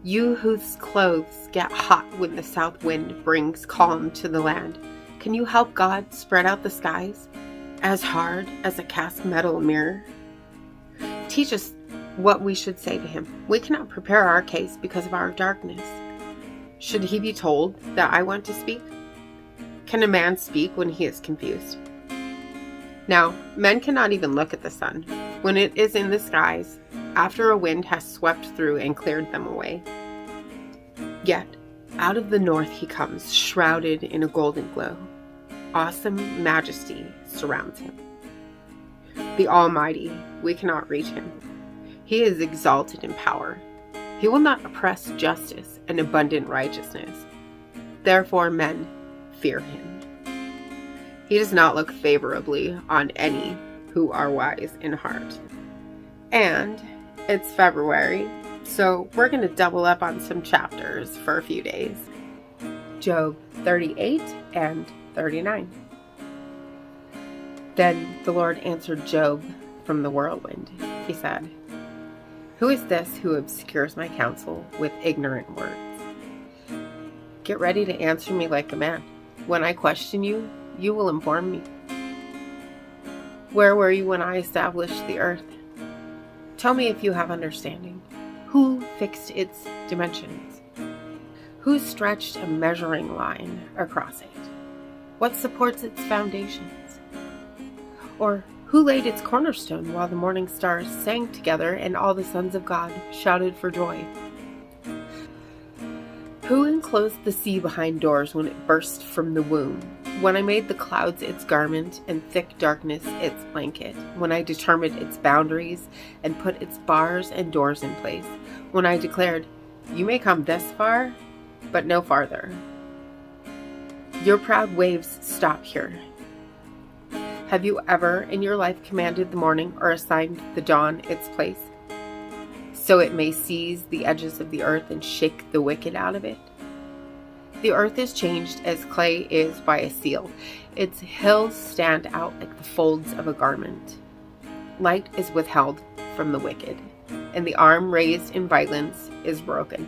You whose clothes get hot when the south wind brings calm to the land, can you help God spread out the skies as hard as a cast metal mirror? Teach us what we should say to him. We cannot prepare our case because of our darkness. Should he be told that I want to speak? Can a man speak when he is confused? Now, men cannot even look at the sun when it is in the skies after a wind has swept through and cleared them away. Yet, out of the north he comes, shrouded in a golden glow. Awesome majesty surrounds him. The Almighty, we cannot reach him. He is exalted in power. He will not oppress justice and abundant righteousness. Therefore men fear him. He does not look favorably on any who are wise in heart. And it's February, so we're going to double up on some chapters for a few days. Job 38 and 39. Then the Lord answered Job from the whirlwind. He said, who is this who obscures my counsel with ignorant words? Get ready to answer me like a man. When I question you, you will inform me. Where were you when I established the earth? Tell me if you have understanding. Who fixed its dimensions? Who stretched a measuring line across it? What supports its foundations? Or who laid its cornerstone while the morning stars sang together and all the sons of God shouted for joy? Who enclosed the sea behind doors when it burst from the womb? When I made the clouds its garment and thick darkness its blanket, when I determined its boundaries and put its bars and doors in place, when I declared, you may come this far, but no farther. Your proud waves stop here. Have you ever in your life commanded the morning or assigned the dawn its place, so it may seize the edges of the earth and shake the wicked out of it? The earth is changed as clay is by a seal. Its hills stand out like the folds of a garment. Light is withheld from the wicked, and the arm raised in violence is broken.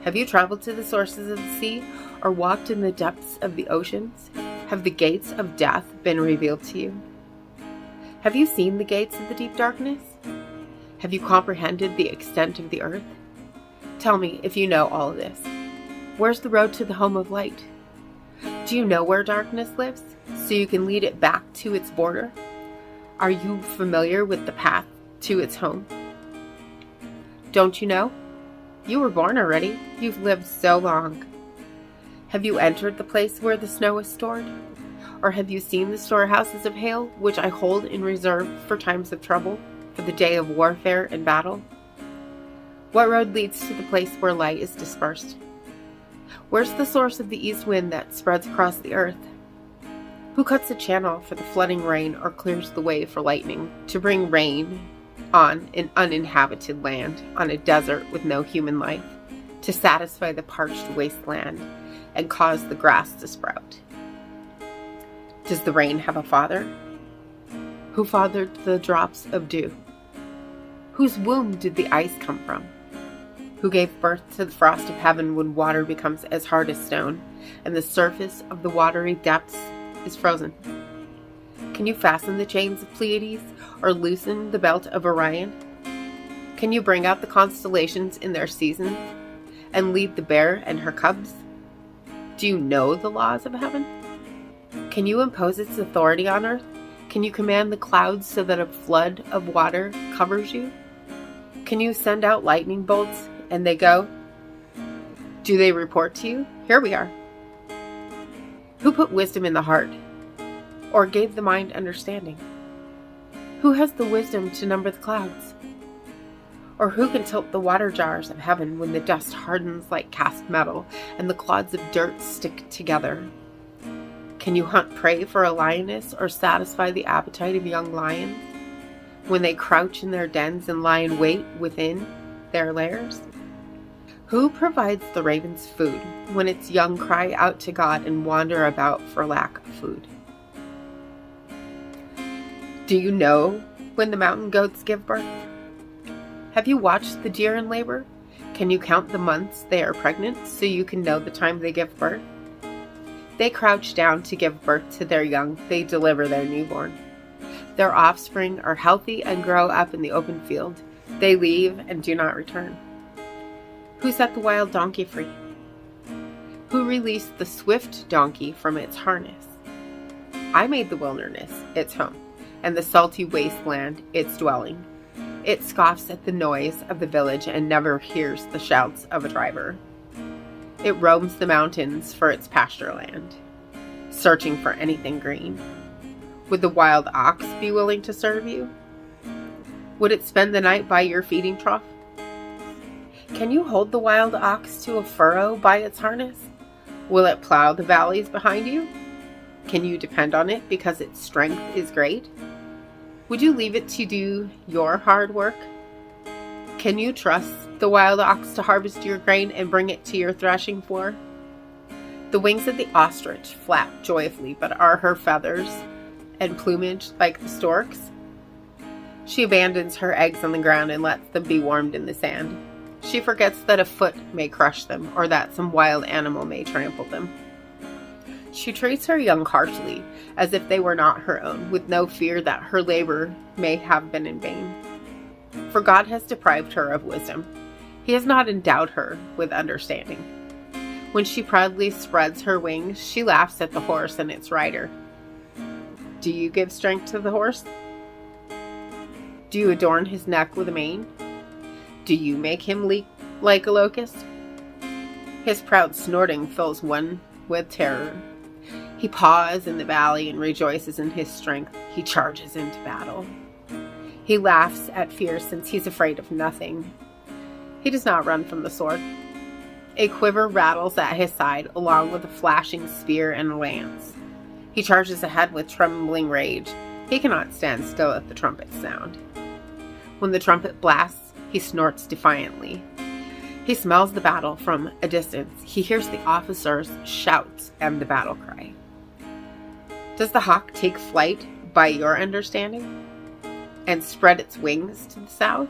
Have you traveled to the sources of the sea, or walked in the depths of the oceans? Have the gates of death been revealed to you? Have you seen the gates of the deep darkness? Have you comprehended the extent of the earth? Tell me if you know all of this. Where's the road to the home of light? Do you know where darkness lives, so you can lead it back to its border? Are you familiar with the path to its home? Don't you know? You were born already. You've lived so long. Have you entered the place where the snow is stored? Or have you seen the storehouses of hail, which I hold in reserve for times of trouble, for the day of warfare and battle? What road leads to the place where light is dispersed? Where's the source of the east wind that spreads across the earth? Who cuts a channel for the flooding rain or clears the way for lightning to bring rain on an uninhabited land, on a desert with no human life, to satisfy the parched wasteland and cause the grass to sprout? Does the rain have a father? Who fathered the drops of dew? Whose womb did the ice come from? Who gave birth to the frost of heaven when water becomes as hard as stone, and the surface of the watery depths is frozen? Can you fasten the chains of Pleiades, or loosen the belt of Orion? Can you bring out the constellations in their season, and lead the bear and her cubs? Do you know the laws of heaven? Can you impose its authority on earth? Can you command the clouds so that a flood of water covers you? Can you send out lightning bolts and they go? Do they report to you? Here we are. Who put wisdom in the heart, or gave the mind understanding? Who has the wisdom to number the clouds? Or who can tilt the water jars of heaven when the dust hardens like cast metal and the clods of dirt stick together? Can you hunt prey for a lioness, or satisfy the appetite of young lions when they crouch in their dens and lie in wait within their lairs? Who provides the raven's food when its young cry out to God and wander about for lack of food? Do you know when the mountain goats give birth? Have you watched the deer in labor? Can you count the months they are pregnant so you can know the time they give birth? They crouch down to give birth to their young. They deliver their newborn. Their offspring are healthy and grow up in the open field. They leave and do not return. Who set the wild donkey free? Who released the swift donkey from its harness? I made the wilderness its home, and the salty wasteland its dwelling. It scoffs at the noise of the village and never hears the shouts of a driver. It roams the mountains for its pasture land, searching for anything green. Would the wild ox be willing to serve you? Would it spend the night by your feeding trough? Can you hold the wild ox to a furrow by its harness? Will it plow the valleys behind you? Can you depend on it because its strength is great? Would you leave it to do your hard work? Can you trust the wild ox to harvest your grain and bring it to your threshing floor? The wings of the ostrich flap joyfully, but are her feathers and plumage like the stork's? She abandons her eggs on the ground and lets them be warmed in the sand. She forgets that a foot may crush them, or that some wild animal may trample them. She treats her young harshly, as if they were not her own, with no fear that her labor may have been in vain. For God has deprived her of wisdom. He has not endowed her with understanding. When she proudly spreads her wings, she laughs at the horse and its rider. Do you give strength to the horse? Do you adorn his neck with a mane? Do you make him leap like a locust? His proud snorting fills one with terror. He paws in the valley and rejoices in his strength. He charges into battle. He laughs at fear since he's afraid of nothing. He does not run from the sword. A quiver rattles at his side, along with a flashing spear and a lance. He charges ahead with trembling rage. He cannot stand still at the trumpet's sound. When the trumpet blasts, he snorts defiantly. He smells the battle from a distance. He hears the officers' shouts and the battle cry. Does the hawk take flight by your understanding and spread its wings to the south?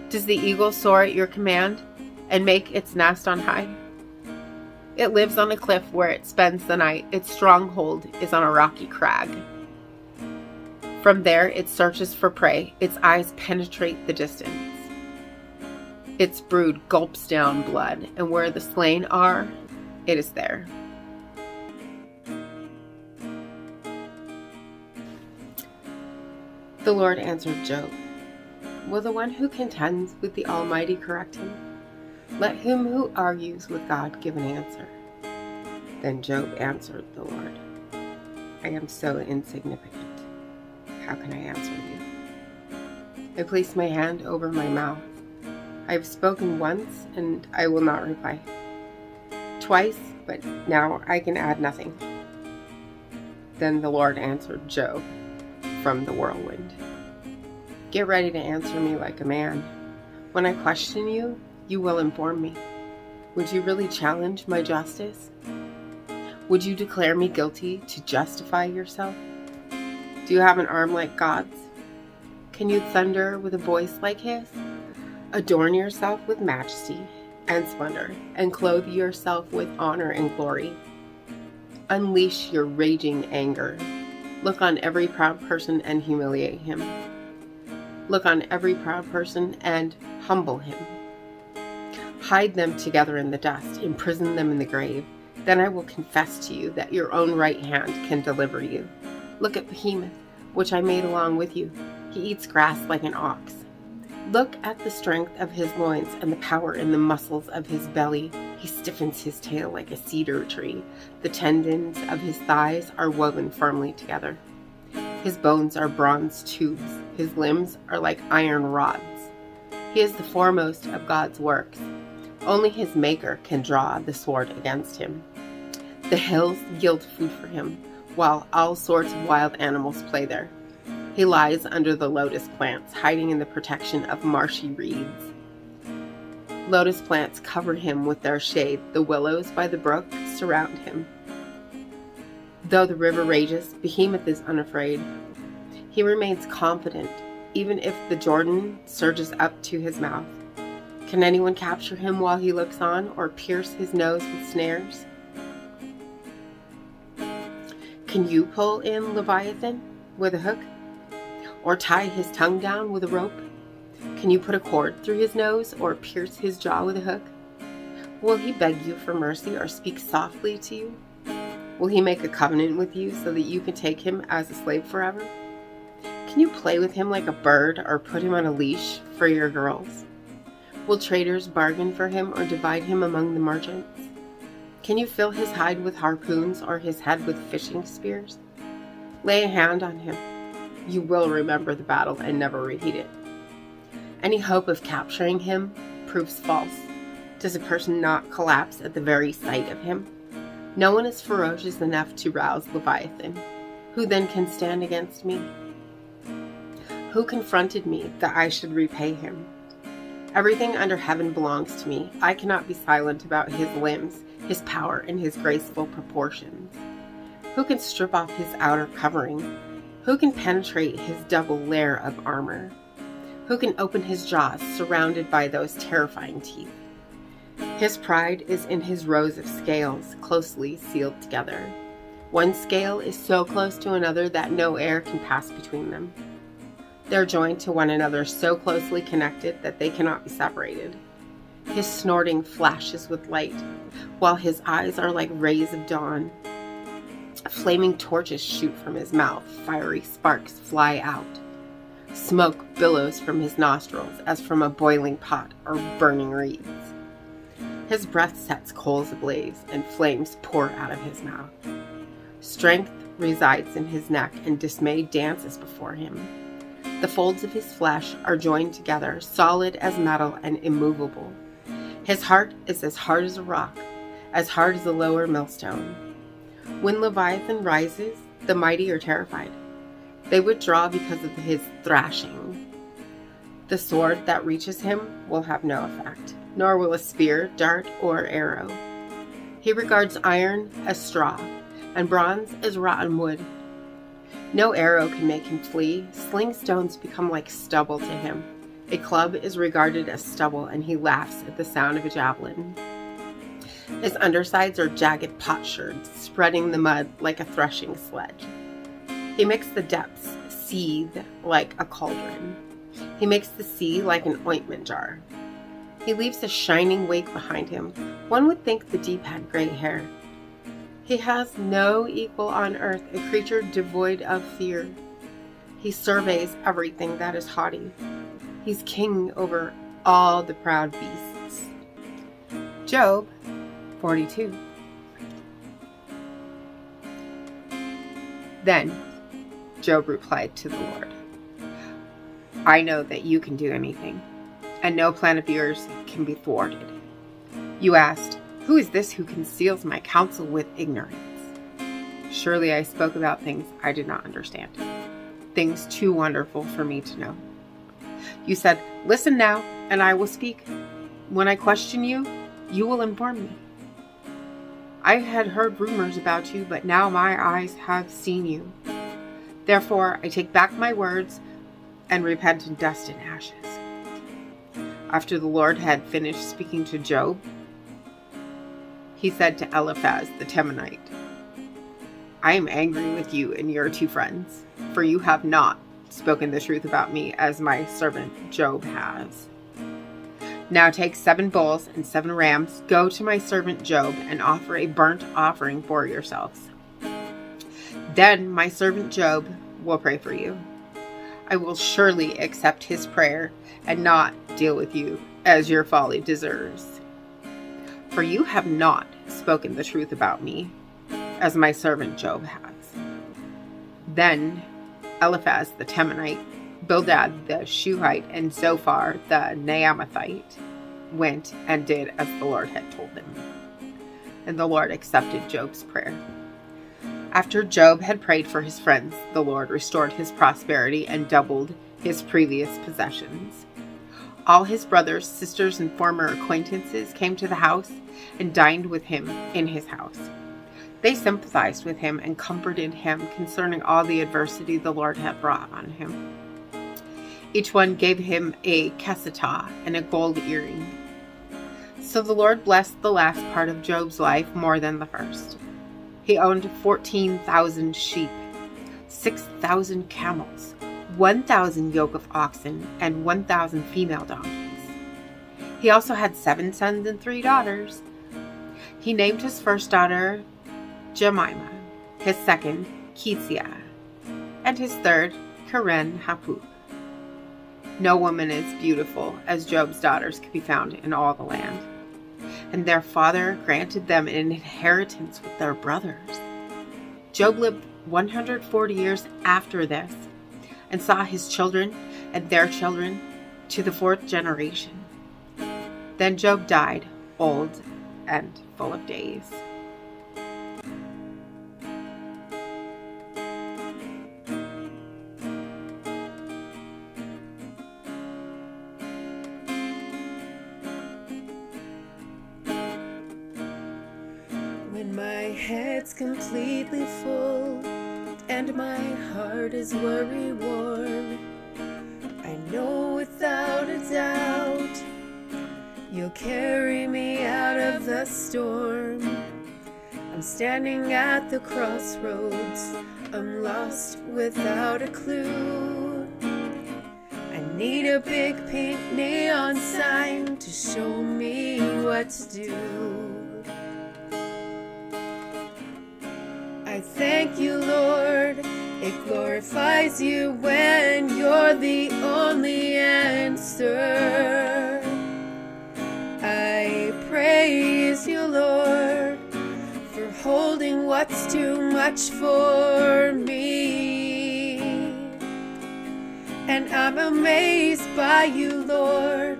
Does the eagle soar at your command and make its nest on high? It lives on a cliff where it spends the night. Its stronghold is on a rocky crag. From there, it searches for prey. Its eyes penetrate the distance. Its brood gulps down blood, and where the slain are, it is there. The Lord answered Job, will the one who contends with the Almighty correct him? Let him who argues with God give an answer. Then Job answered the Lord, I am so insignificant. How can I answer you? I place my hand over my mouth. I have spoken once, and I will not reply. Twice, but now I can add nothing. Then the Lord answered Job from the whirlwind. Get ready to answer me like a man. When I question you, you will inform me. Would you really challenge my justice? Would you declare me guilty to justify yourself? Do you have an arm like God's? Can you thunder with a voice like his? Adorn yourself with majesty and splendor, and clothe yourself with honor and glory. Unleash your raging anger. Look on every proud person and humiliate him. Look on every proud person and humble him. Hide them together in the dust, imprison them in the grave. Then I will confess to you that your own right hand can deliver you. Look at Behemoth, which I made along with you. He eats grass like an ox. Look at the strength of his loins and the power in the muscles of his belly. He stiffens his tail like a cedar tree. The tendons of his thighs are woven firmly together. His bones are bronze tubes. His limbs are like iron rods. He is the foremost of God's works. Only his maker can draw the sword against him. The hills yield food for him, while all sorts of wild animals play there. He lies under the lotus plants, hiding in the protection of marshy reeds. Lotus plants cover him with their shade. The willows by the brook surround him. Though the river rages, Behemoth is unafraid. He remains confident, even if the Jordan surges up to his mouth. Can anyone capture him while he looks on, or pierce his nose with snares? Can you pull in Leviathan with a hook? Or tie his tongue down with a rope? Can you put a cord through his nose, or pierce his jaw with a hook? Will he beg you for mercy, or speak softly to you? Will he make a covenant with you so that you can take him as a slave forever? Can you play with him like a bird, or put him on a leash for your girls? Will traders bargain for him, or divide him among the merchants? Can you fill his hide with harpoons, or his head with fishing spears? Lay a hand on him. You will remember the battle and never repeat it. Any hope of capturing him proves false. Does a person not collapse at the very sight of him? No one is ferocious enough to rouse Leviathan. Who then can stand against me? Who confronted me that I should repay him? Everything under heaven belongs to me. I cannot be silent about his limbs, his power, and his graceful proportions. Who can strip off his outer covering? Who can penetrate his double layer of armor? Who can open his jaws surrounded by those terrifying teeth? His pride is in his rows of scales closely sealed together. One scale is so close to another that no air can pass between them. They're joined to one another so closely connected that they cannot be separated. His snorting flashes with light, while his eyes are like rays of dawn. Flaming torches shoot from his mouth. Fiery sparks fly out. Smoke billows from his nostrils as from a boiling pot or burning reeds. His breath sets coals ablaze, and flames pour out of his mouth. Strength resides in his neck, and dismay dances before him. The folds of his flesh are joined together, solid as metal and immovable. His heart is as hard as a rock, as hard as a lower millstone. When Leviathan rises, the mighty are terrified. They withdraw because of his thrashing. The sword that reaches him will have no effect, nor will a spear, dart, or arrow. He regards iron as straw, and bronze as rotten wood. No arrow can make him flee. Sling stones become like stubble to him. A club is regarded as stubble, and he laughs at the sound of a javelin. His undersides are jagged potsherds, spreading the mud like a threshing sledge. He makes the depths seethe like a cauldron. He makes the sea like an ointment jar. He leaves a shining wake behind him. One would think the deep had gray hair. He has no equal on earth, a creature devoid of fear. He surveys everything that is haughty. He's king over all the proud beasts. Job 42. Then Job replied to the Lord, I know that you can do anything, and no plan of yours can be thwarted. You asked, who is this who conceals my counsel with ignorance? Surely I spoke about things I did not understand, things too wonderful for me to know. You said, listen now, and I will speak. When I question you, you will inform me. I had heard rumors about you, but now my eyes have seen you. Therefore, I take back my words and repent in dust and ashes. After the Lord had finished speaking to Job, he said to Eliphaz the Temanite, I am angry with you and your two friends, for you have not spoken the truth about me as my servant Job has. Now take 7 bulls and 7 rams, go to my servant Job, and offer a burnt offering for yourselves. Then my servant Job will pray for you. I will surely accept his prayer and not deal with you as your folly deserves. For you have not spoken the truth about me, as my servant Job has. Then Eliphaz the Temanite, Bildad the Shuhite, and Zophar the Naamathite went and did as the Lord had told them. And the Lord accepted Job's prayer. After Job had prayed for his friends, the Lord restored his prosperity and doubled his previous possessions. All his brothers, sisters, and former acquaintances came to the house and dined with him in his house. They sympathized with him and comforted him concerning all the adversity the Lord had brought on him. Each one gave him a kesitah and a gold earring. So the Lord blessed the last part of Job's life more than the first. He owned 14,000 sheep, 6,000 camels, 1,000 yoke of oxen, and 1,000 female donkeys. He also had 7 sons and 3 daughters. He named his first daughter Jemimah, his second Keziah, and his third Keren Happuch. No woman as beautiful as Job's daughters could be found in all the land. And their father granted them an inheritance with their brothers. Job lived 140 years after this and saw his children and their children to the 4th generation. Then Job died, old and full of days. When my head's completely full and my heart is worry-worn, I know without a doubt you'll carry me out of the storm. I'm standing at the crossroads, I'm lost without a clue. I need a big pink neon sign to show me what to do. I thank you, Lord, it glorifies you when you're the only answer. I praise you, Lord, for holding what's too much for me. And I'm amazed by you, Lord,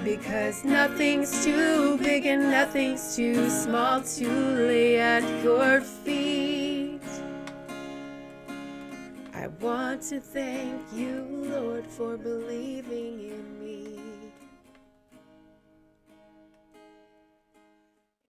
because nothing's too big and nothing's too small to lay at your feet. I want to thank you, Lord, for believing in me.